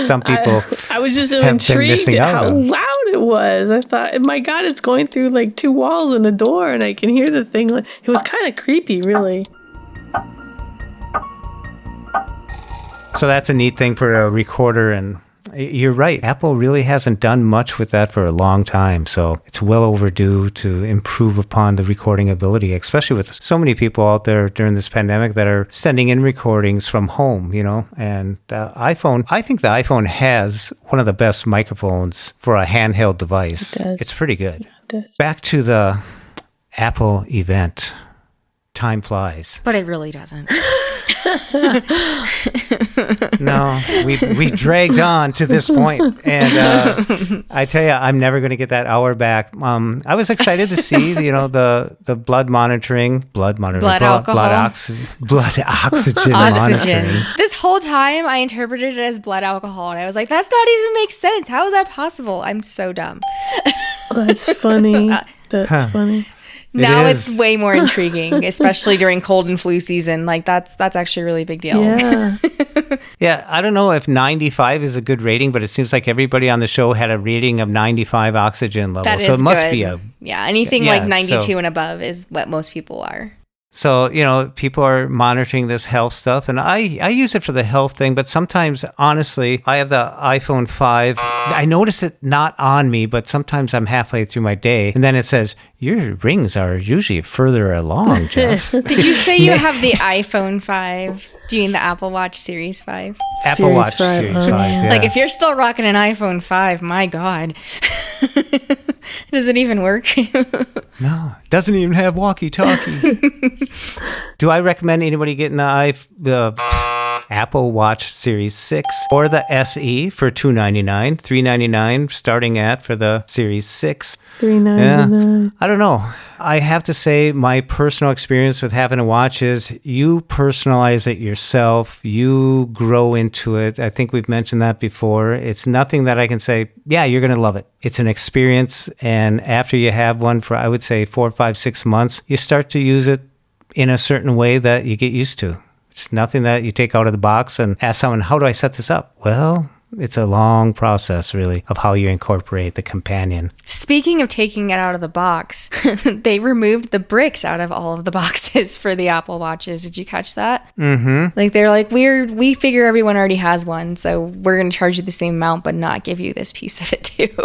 Speaker 2: some people.
Speaker 3: I was just intrigued at how loud it was. I thought, my God, it's going through like two walls and a door, and I can hear the thing. It was kind of creepy, really.
Speaker 2: So that's a neat thing for a recorder, and you're right. Apple really hasn't done much with that for a long time, so it's well overdue to improve upon the recording ability, especially with so many people out there during this pandemic that are sending in recordings from home, and the iPhone, I think the iPhone has one of the best microphones for a handheld device. It's pretty good. Back to the Apple event. Time flies.
Speaker 1: But it really doesn't.
Speaker 2: No, we dragged on to this point, and I tell you, I'm never going to get that hour back. I was excited to see, the blood oxygen monitoring.
Speaker 1: This whole time, I interpreted it as blood alcohol, and I was like, "That's not even make sense. How is that possible?" I'm so dumb.
Speaker 3: That's funny. That's funny.
Speaker 1: Now it's way more intriguing, especially during cold and flu season. Like that's actually a really big deal.
Speaker 3: Yeah.
Speaker 2: Yeah, I don't know if 95 is a good rating, but it seems like everybody on the show had a rating of 95 oxygen level.
Speaker 1: That
Speaker 2: so
Speaker 1: is
Speaker 2: it must
Speaker 1: good.
Speaker 2: be
Speaker 1: anything like 92 and above is what most people are.
Speaker 2: So, people are monitoring this health stuff, and I use it for the health thing, but sometimes, honestly, I have the iPhone 5. I notice it not on me, but sometimes I'm halfway through my day, and then it says, your rings are usually further along, Jeff.
Speaker 1: Did you say you have the iPhone 5? Do you mean the Apple Watch Series 5?
Speaker 2: Apple Watch Series 5, yeah.
Speaker 1: Like, if you're still rocking an iPhone 5, my God. Does it even work?
Speaker 2: No, it doesn't even have walkie-talkie. Do I recommend anybody getting the Apple Watch Series 6 or the SE for $299, $399 starting at for the Series 6?
Speaker 3: $399.
Speaker 2: Yeah. I don't know. I have to say my personal experience with having a watch is you personalize it yourself. You grow into it. I think we've mentioned that before. It's nothing that I can say, yeah, you're going to love it. It's an experience. And after you have one for, I would say 4, 5, 6 months, you start to use it in a certain way that you get used to. It's nothing that you take out of the box and ask someone, how do I set this up? Well, it's a long process, really, of how you incorporate the companion. Speaking
Speaker 1: of taking it out of the box, they removed the bricks out of all of the boxes for the Apple Watches. Did you catch that?
Speaker 2: Mm-hmm.
Speaker 1: Like, they're like, we figure everyone already has one, so we're going to charge you the same amount, but not give you this piece of it, too.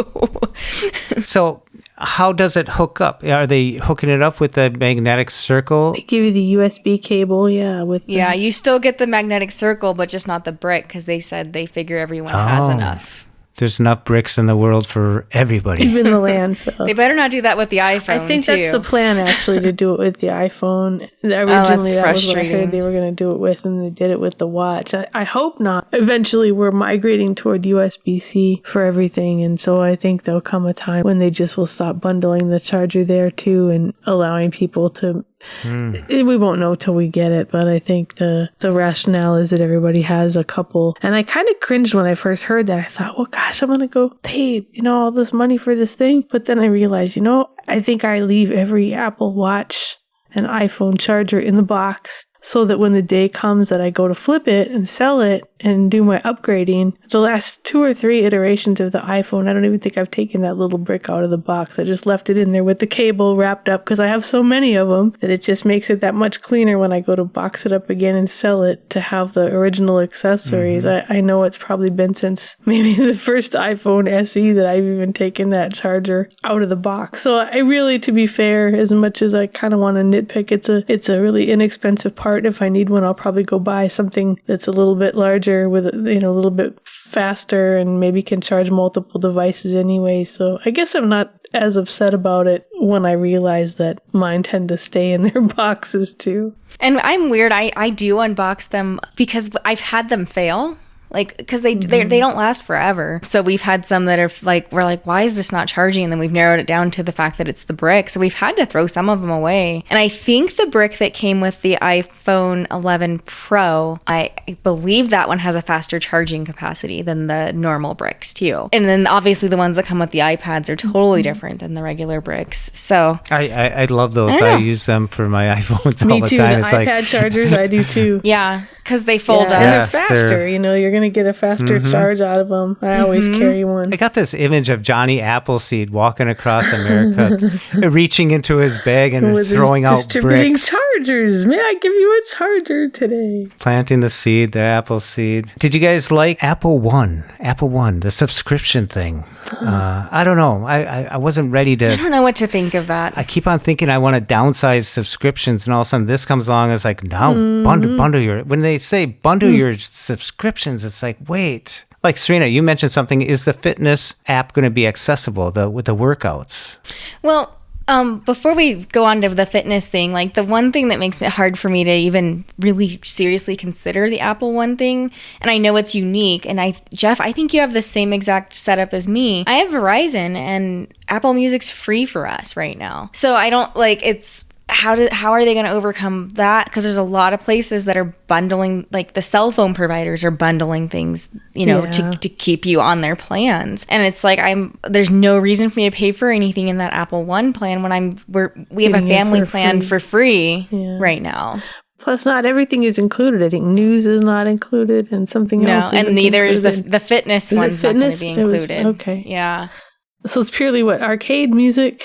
Speaker 2: So how does it hook up? Are they hooking it up with the magnetic circle?
Speaker 3: They give you the USB cable,
Speaker 1: yeah, you still get the magnetic circle, but just not the brick, because they said they figure everyone has enough.
Speaker 2: There's enough bricks in the world for everybody.
Speaker 3: Even the landfill.
Speaker 1: They better not do that with the iPhone,
Speaker 3: I think that's the plan, actually, to do it with the iPhone. Originally, that was what I heard they were going to do it with, and they did it with the watch. I hope not. Eventually, we're migrating toward USB-C for everything, and so I think there'll come a time when they just will stop bundling the charger there, too, and allowing people to We won't know till we get it, but I think the rationale is that everybody has a couple. And I kind of cringed when I first heard that. I thought, well, gosh, I'm going to go pay, all this money for this thing. But then I realized, I think I leave every Apple Watch and iPhone charger in the box so that when the day comes that I go to flip it and sell it and do my upgrading, the last 2 or 3 iterations of the iPhone, I don't even think I've taken that little brick out of the box. I just left it in there with the cable wrapped up because I have so many of them that it just makes it that much cleaner when I go to box it up again and sell it to have the original accessories. I know it's probably been since maybe the first iPhone SE that I've even taken that charger out of the box. So I really, to be fair, as much as I kind of want to nitpick, it's a really inexpensive part. If I need one, I'll probably go buy something that's a little bit larger with a little bit faster and maybe can charge multiple devices anyway. So I guess I'm not as upset about it when I realize that mine tend to stay in their boxes too.
Speaker 1: And I'm weird. I do unbox them because I've had them fail. Because they don't last forever. So we've had some that are we're like, why is this not charging? And then we've narrowed it down to the fact that it's the brick. So we've had to throw some of them away. And I think the brick that came with the iPhone 11 Pro, I believe that one has a faster charging capacity than the normal bricks too. And then obviously the ones that come with the iPads are totally different than the regular bricks. So
Speaker 2: I love those. I use them for my iPhones all the
Speaker 3: Me too.
Speaker 2: time.
Speaker 3: The
Speaker 2: It's
Speaker 3: iPad chargers, I do too.
Speaker 1: yeah, because they fold
Speaker 3: And
Speaker 1: up.
Speaker 3: they're faster. You're going to get a faster charge out of them. I always carry one.
Speaker 2: I got this image of Johnny Appleseed walking across America, reaching into his bag and throwing out
Speaker 3: distributing
Speaker 2: bricks.
Speaker 3: chargers. May I give you a charger today?
Speaker 2: Planting the seed, the apple seed. Did you guys like Apple One, the subscription thing? I don't know. I wasn't ready to.
Speaker 1: I don't know what to think of that.
Speaker 2: I keep on thinking I want to downsize subscriptions, and all of a sudden this comes along. It's like, no, bundle your. When they say bundle your subscriptions, it's like, wait. Like Serina, you mentioned something. Is the fitness app going to be accessible with the workouts?
Speaker 1: Well, before we go on to the fitness thing, the one thing that makes it hard for me to even really seriously consider the Apple One thing, and I know it's unique, and Jeff, I think you have the same exact setup as me. I have Verizon, and Apple Music's free for us right now. So I don't, it's... How are they going to overcome that? Because there's a lot of places that are bundling, the cell phone providers are bundling things, to keep you on their plans. And it's there's no reason for me to pay for anything in that Apple One plan when we have a family plan for free right now.
Speaker 3: Plus, not everything is included. I think news is not included, and something else.
Speaker 1: No, and neither
Speaker 3: included.
Speaker 1: is the fitness one's not going to be included.
Speaker 3: Okay,
Speaker 1: yeah.
Speaker 3: So it's purely arcade music.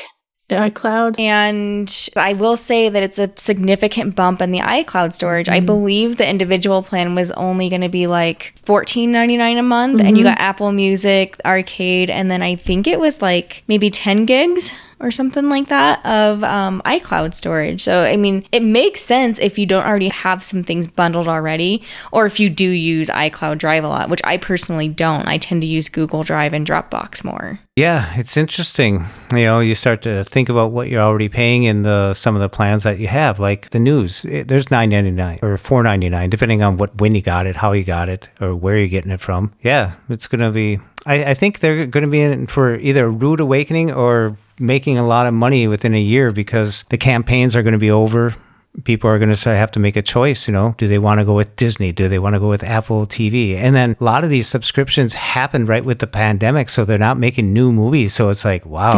Speaker 3: iCloud.
Speaker 1: And I will say that it's a significant bump in the iCloud storage. I believe the individual plan was only going to be $14.99 a month, and you got Apple Music, Arcade, and then I think it was maybe 10 gigs or something like that of iCloud storage. So, I mean, it makes sense if you don't already have some things bundled already, or if you do use iCloud Drive a lot, which I personally don't. I tend to use Google Drive and Dropbox more.
Speaker 2: Yeah, it's interesting. You start to think about what you're already paying in some of the plans that you have, like the news. There's $9.99 or $4.99, depending on when you got it, how you got it, or where you're getting it from. Yeah, it's going to be... I think they're going to be in for either a rude awakening or making a lot of money within a year because the campaigns are going to be over. People are going to have to make a choice, do they want to go with Disney? Do they want to go with Apple TV? And then a lot of these subscriptions happened right with the pandemic, so they're not making new movies. So it's like, wow.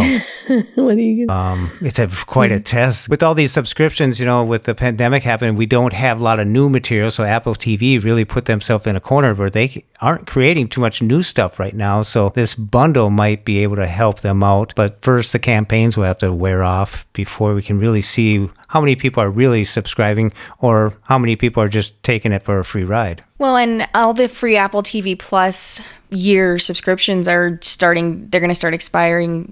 Speaker 3: What are you gonna...
Speaker 2: It's quite a test. With all these subscriptions, with the pandemic happening, we don't have a lot of new material. So Apple TV really put themselves in a corner where they aren't creating too much new stuff right now. So this bundle might be able to help them out. But first, the campaigns will have to wear off before we can really see how many people are really subscribing or how many people are just taking it for a free ride.
Speaker 1: Well, and all the free Apple TV Plus year subscriptions they're going to start expiring,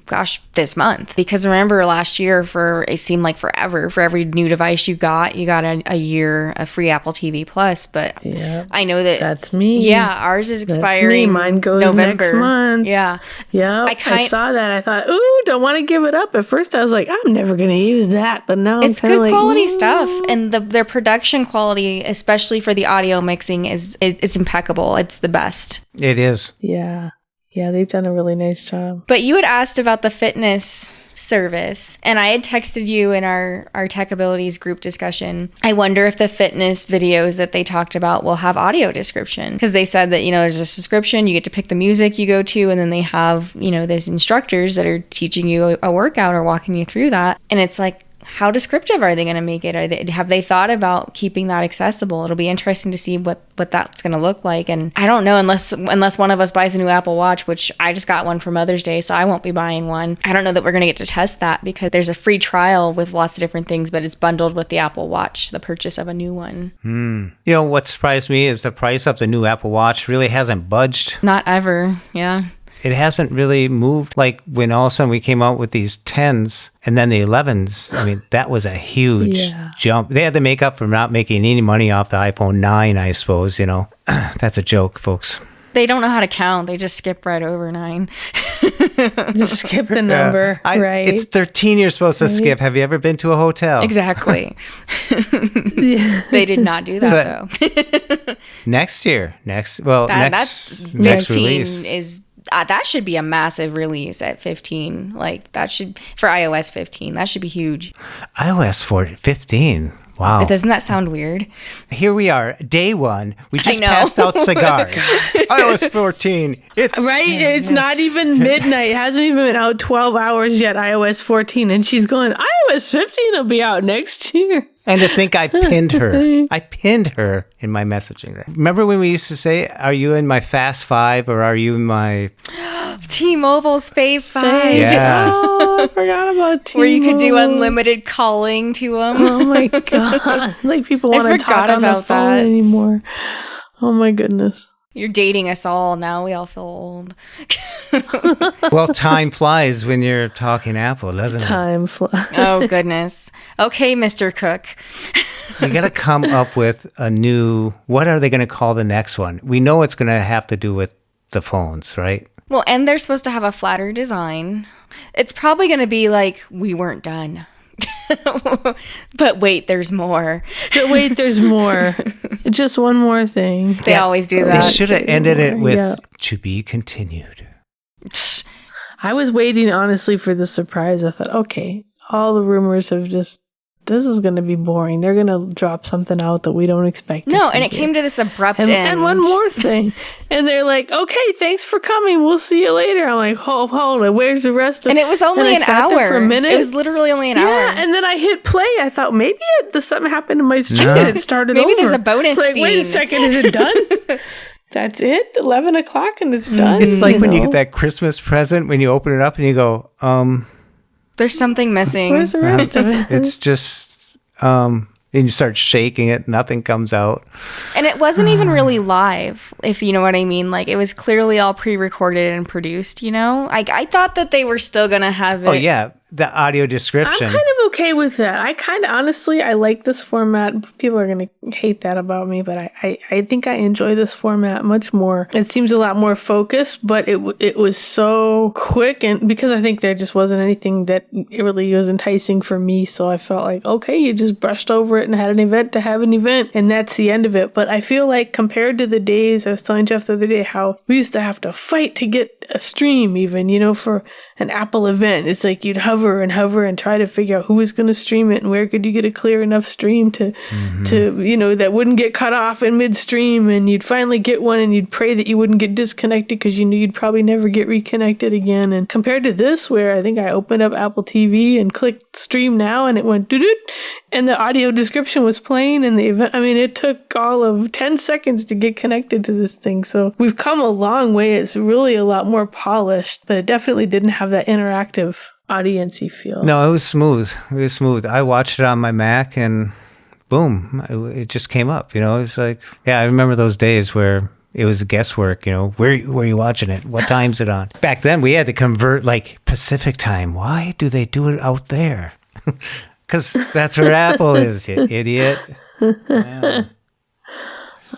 Speaker 1: this month. Because remember last year, it seemed like forever, for every new device you got a year of free Apple TV Plus. But I know
Speaker 3: that's me.
Speaker 1: Yeah, ours is expiring.
Speaker 3: Mine goes
Speaker 1: November.
Speaker 3: next month.
Speaker 1: Yeah.
Speaker 3: Yeah. I saw that. I thought, don't want to give it up. At first I was like, I'm never going to use that. But now
Speaker 1: it's good quality stuff. And their production quality, especially for the audio mixing, it's impeccable. It's the best.
Speaker 2: It is.
Speaker 3: Yeah. Yeah, they've done a really nice job.
Speaker 1: But you had asked about the fitness service. And I had texted you in our TechAbilities group discussion. I wonder if the fitness videos that they talked about will have audio description, because they said that, there's a subscription, you get to pick the music you go to, and then they have, these instructors that are teaching you a workout or walking you through that. And it's like, how descriptive are they going to make it? Have they thought about keeping that accessible? It'll be interesting to see what that's going to look like. And I don't know, unless one of us buys a new Apple Watch, which I just got one for Mother's Day, so I won't be buying one. I don't know that we're going to get to test that, because there's a free trial with lots of different things, but it's bundled with the Apple Watch, the purchase of a new one.
Speaker 2: What surprised me is the price of the new Apple Watch really hasn't budged.
Speaker 1: Not ever, yeah.
Speaker 2: It hasn't really moved. Like when all of a sudden we came out with these 10s and then the 11s, I mean, that was a huge jump. They had to make up for not making any money off the iPhone 9, I suppose, That's a joke, folks.
Speaker 1: They don't know how to count. They just skip right over 9.
Speaker 3: Just skip the number, right?
Speaker 2: It's 13 you're supposed to skip. Have you ever been to a hotel?
Speaker 1: Exactly. They did not do that, though.
Speaker 2: Next year. Next release
Speaker 1: is... that should be a massive release at 15. Like, that should, for iOS 15, that should be huge.
Speaker 2: iOS 15. Wow.
Speaker 1: Doesn't that sound weird?
Speaker 2: Here we are, day 1. We just passed out cigars. iOS 14. It's
Speaker 3: right. It's not even midnight. It hasn't even been out 12 hours yet. iOS 14, and she's going, iOS 15 will be out next year.
Speaker 2: And to think I pinned her. I pinned her in my messaging. Remember when we used to say, are you in my Fast 5 or are you in my...
Speaker 1: T-Mobile's Fave 5.
Speaker 2: Yeah.
Speaker 3: Oh, I forgot about T-Mobile.
Speaker 1: Where you could do unlimited calling to them.
Speaker 3: Oh my God. Like people want to talk on the phone anymore. Oh my goodness.
Speaker 1: You're dating us all. Now we all feel old.
Speaker 2: Well, time flies when you're talking Apple, doesn't it?
Speaker 3: Time flies.
Speaker 1: Oh, goodness. Okay, Mr. Cook.
Speaker 2: We got to come up with a new... What are they going to call the next one? We know it's going to have to do with the phones, right?
Speaker 1: Well, and they're supposed to have a flatter design. It's probably going to be like, we weren't done. But wait, there's more.
Speaker 3: But wait, there's more. Just one more thing.
Speaker 1: They always do that.
Speaker 2: They should have ended it with to be continued.
Speaker 3: I was waiting, honestly, for the surprise. I thought, okay, all the rumors have just... This is going to be boring. They're going to drop something out that we don't expect.
Speaker 1: No, and it came to this abrupt end.
Speaker 3: And one more thing. And they're like, okay, thanks for coming. We'll see you later. I'm like, hold on. Where's the rest of it?
Speaker 1: And it was only an hour.
Speaker 3: For a minute.
Speaker 1: It was literally only an hour.
Speaker 3: Yeah, and then I hit play. I thought maybe something happened to my stream and it started over.
Speaker 1: Maybe there's a bonus scene.
Speaker 3: Wait a second, is it done? That's it? 11 o'clock and it's done?
Speaker 2: It's like when you get that Christmas present, when you open it up and you go,
Speaker 1: there's something missing.
Speaker 3: Where's the rest of it?
Speaker 2: It's just... and you start shaking it, nothing comes out.
Speaker 1: And it wasn't even really live, if you know what I mean. Like, it was clearly all pre-recorded and produced, I thought that they were still going to have it.
Speaker 2: Oh, yeah. The audio description.
Speaker 3: I'm kind of okay with that. Honestly, I like this format. People are going to hate that about me, but I think I enjoy this format much more. It seems a lot more focused, but it was so quick, and because I think there just wasn't anything that it really was enticing for me, so I felt like, okay, you just brushed over it and had an event to have an event, and that's the end of it. But I feel like compared to the days, I was telling Jeff the other day how we used to have to fight to get a stream even, for an Apple event. It's like you'd hover and try to figure out who was going to stream it and where could you get a clear enough stream to that wouldn't get cut off in midstream, and you'd finally get one and you'd pray that you wouldn't get disconnected because you knew you'd probably never get reconnected again. And compared to this, where I think I opened up Apple TV and clicked stream now and it went doo-doo, and the audio description was playing, and the event, it took all of 10 seconds to get connected to this thing. So we've come a long way. It's really a lot more polished, but it definitely didn't have that interactive audience-y feel.
Speaker 2: No, it was smooth. I watched it on my Mac and boom, it just came up, It's like, yeah, I remember those days where it was guesswork, where are you watching it? What time's it on? Back then we had to convert like Pacific time. Why do they do it out there? Because that's where Apple is, you idiot. Yeah.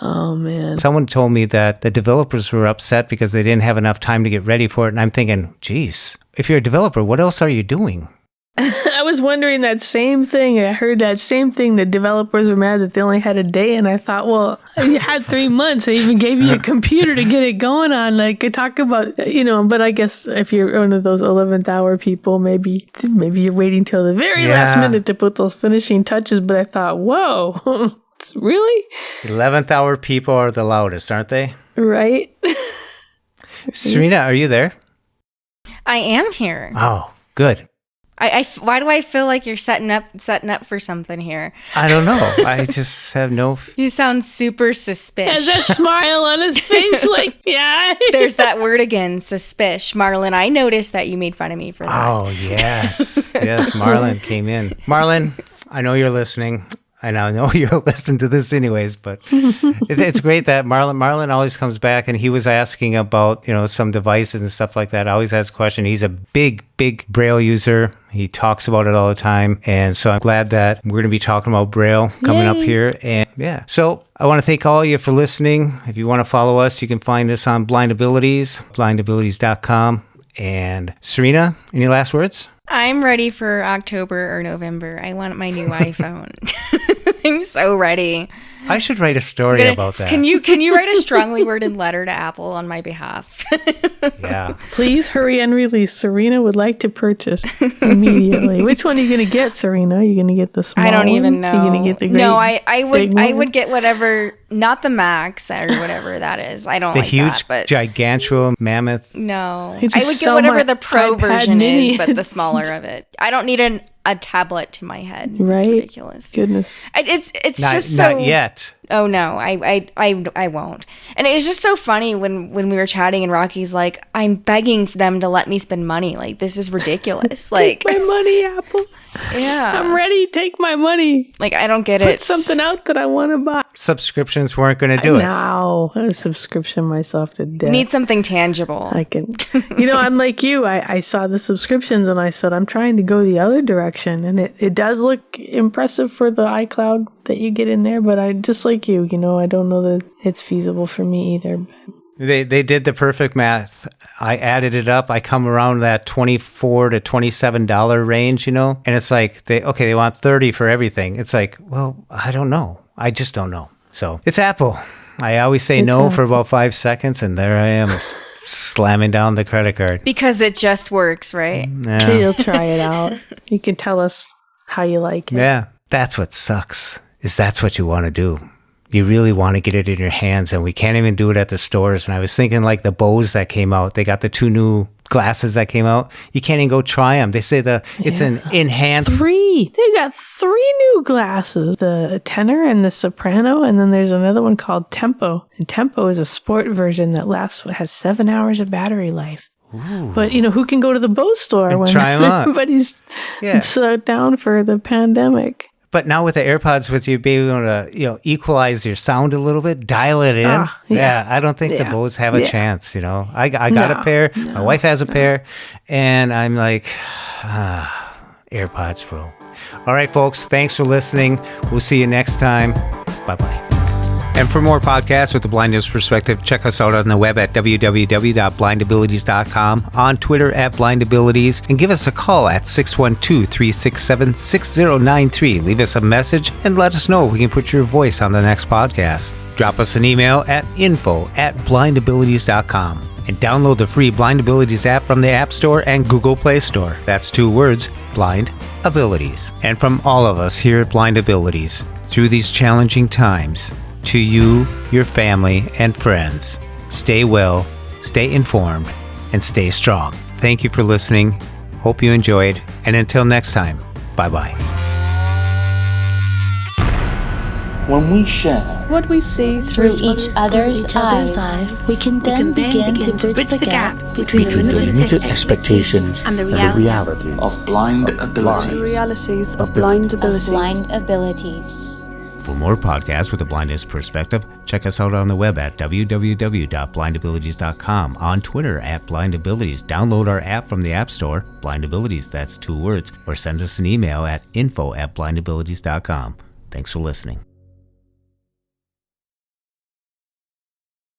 Speaker 3: Oh, man.
Speaker 2: Someone told me that the developers were upset because they didn't have enough time to get ready for it. And I'm thinking, geez, if you're a developer, what else are you doing?
Speaker 3: I was wondering that same thing. I heard that same thing. The developers were mad that they only had a day, and I thought, well, you had 3 months. They even gave you a computer to get it going on. Like, talk about, but I guess if you're one of those 11th hour people, maybe you're waiting till the very last minute to put those finishing touches. But I thought, whoa, really?
Speaker 2: 11th hour people are the loudest, aren't they?
Speaker 3: Right?
Speaker 2: Serina, are you there?
Speaker 1: I am here.
Speaker 2: Oh, good.
Speaker 1: Why do I feel like you're setting up for something here?
Speaker 2: I don't know. I just have no...
Speaker 1: You sound super suspicious.
Speaker 3: Has that smile on his face, like, yeah.
Speaker 1: There's that word again, suspicious. Marlon, I noticed that you made fun of me for that.
Speaker 2: Oh, yes. Yes, Marlon came in. Marlon, I know you're listening. And I know you'll listen to this anyways, but it's great that Marlon always comes back, and he was asking about, some devices and stuff like that. I always ask a question. He's a big Braille user. He talks about it all the time. And so I'm glad that we're going to be talking about Braille coming up here. And yeah, so I want to thank all of you for listening. If you want to follow us, you can find us on blindabilities, blindabilities.com. And Serina, any last words?
Speaker 1: I'm ready for October or November. I want my new iPhone. I'm so ready.
Speaker 2: I should write a story about that.
Speaker 1: Can you write a strongly worded letter to Apple on my behalf?
Speaker 2: Yeah.
Speaker 3: Please hurry and release. Serina would like to purchase immediately. Which one are you going to get, Serina? Are you going to get the small one?
Speaker 1: I don't even know.
Speaker 3: Are you going to get the great
Speaker 1: No, I would
Speaker 3: one?
Speaker 1: get whatever, not the Max or whatever that is. I don't
Speaker 2: the
Speaker 1: like
Speaker 2: huge,
Speaker 1: that, but
Speaker 2: gigantuan mammoth.
Speaker 1: no.
Speaker 3: It's
Speaker 1: I
Speaker 3: just
Speaker 1: would get
Speaker 3: so
Speaker 1: whatever
Speaker 3: my
Speaker 1: the Pro
Speaker 3: iPad
Speaker 1: version
Speaker 3: mini.
Speaker 1: is, but the smaller of it. I don't need a tablet to my head.
Speaker 3: Right?
Speaker 1: It's ridiculous.
Speaker 3: Goodness.
Speaker 1: It's just so...
Speaker 2: Not yet.
Speaker 1: Oh no, I won't. And it was just so funny when we were chatting and Raqi's like, I'm begging them to let me spend money. Like, this is ridiculous. Like,
Speaker 3: Take my money, Apple.
Speaker 1: yeah.
Speaker 3: I'm ready. Take my money.
Speaker 1: Like, I don't get
Speaker 3: Put
Speaker 1: it.
Speaker 3: something out that I want to buy.
Speaker 2: Subscriptions weren't going to do it.
Speaker 3: No, I subscription myself to death.
Speaker 1: Need something tangible.
Speaker 3: I can, I'm like you. I saw the subscriptions and I said, I'm trying to go the other direction. And it does look impressive for the iCloud that you get in there. But I just like you, I don't know that it's feasible for me either.
Speaker 2: They did the perfect math. I added it up. I come around that $24 to $27 range, and it's like they want 30 for everything. It's like, well, I don't know. I just don't know. So it's Apple. I always say no for about 5 seconds, and there I am slamming down the credit card.
Speaker 1: Because it just works, right?
Speaker 2: Yeah.
Speaker 3: You'll try it out. You can tell us how you like it.
Speaker 2: Yeah. That's what sucks, is that's what you want to do. You really want to get it in your hands, and we can't even do it at the stores. And I was thinking like the Bose that came out. They got the 2 new glasses that came out. You can't even go try them. They say it's an enhanced...
Speaker 3: 3. They got 3 new glasses. The tenor and the soprano, and then there's another one called Tempo. And Tempo is a sport version that has 7 hours of battery life. Ooh. But, who can go to the Bose store when
Speaker 2: try 'em on.
Speaker 3: everybody's slowed down for the pandemic?
Speaker 2: But now with the AirPods, with you being able to, equalize your sound a little bit, dial it in. I don't think the Bose have a chance. I got a pair. My wife has a pair, and I'm like, AirPods Pro. All right, folks. Thanks for listening. We'll see you next time. Bye-bye. And for more podcasts with the Blindness Perspective, check us out on the web at www.blindabilities.com, on Twitter at Blindabilities, and give us a call at 612-367-6093. Leave us a message and let us know if we can put your voice on the next podcast. Drop us an email at info@blindabilities.com. And download the free Blindabilities app from the App Store and Google Play Store. That's 2 words, Blind Abilities. And from all of us here at Blindabilities, through these challenging times, to you, your family, and friends, stay well, stay informed, and stay strong. Thank you for listening. Hope you enjoyed. And until next time, bye-bye.
Speaker 6: When we share
Speaker 7: what we see through
Speaker 8: each other's eyes, we can then begin to bridge the gap
Speaker 6: between the limited expectations and the realities of blind abilities.
Speaker 7: The realities of blind
Speaker 8: abilities.
Speaker 2: For more podcasts with a blindness perspective, check us out on the web at www.blindabilities.com, on Twitter at Blindabilities. Download our app from the App Store, Blindabilities, that's 2 words, or send us an email at info@blindabilities.com. Thanks for listening.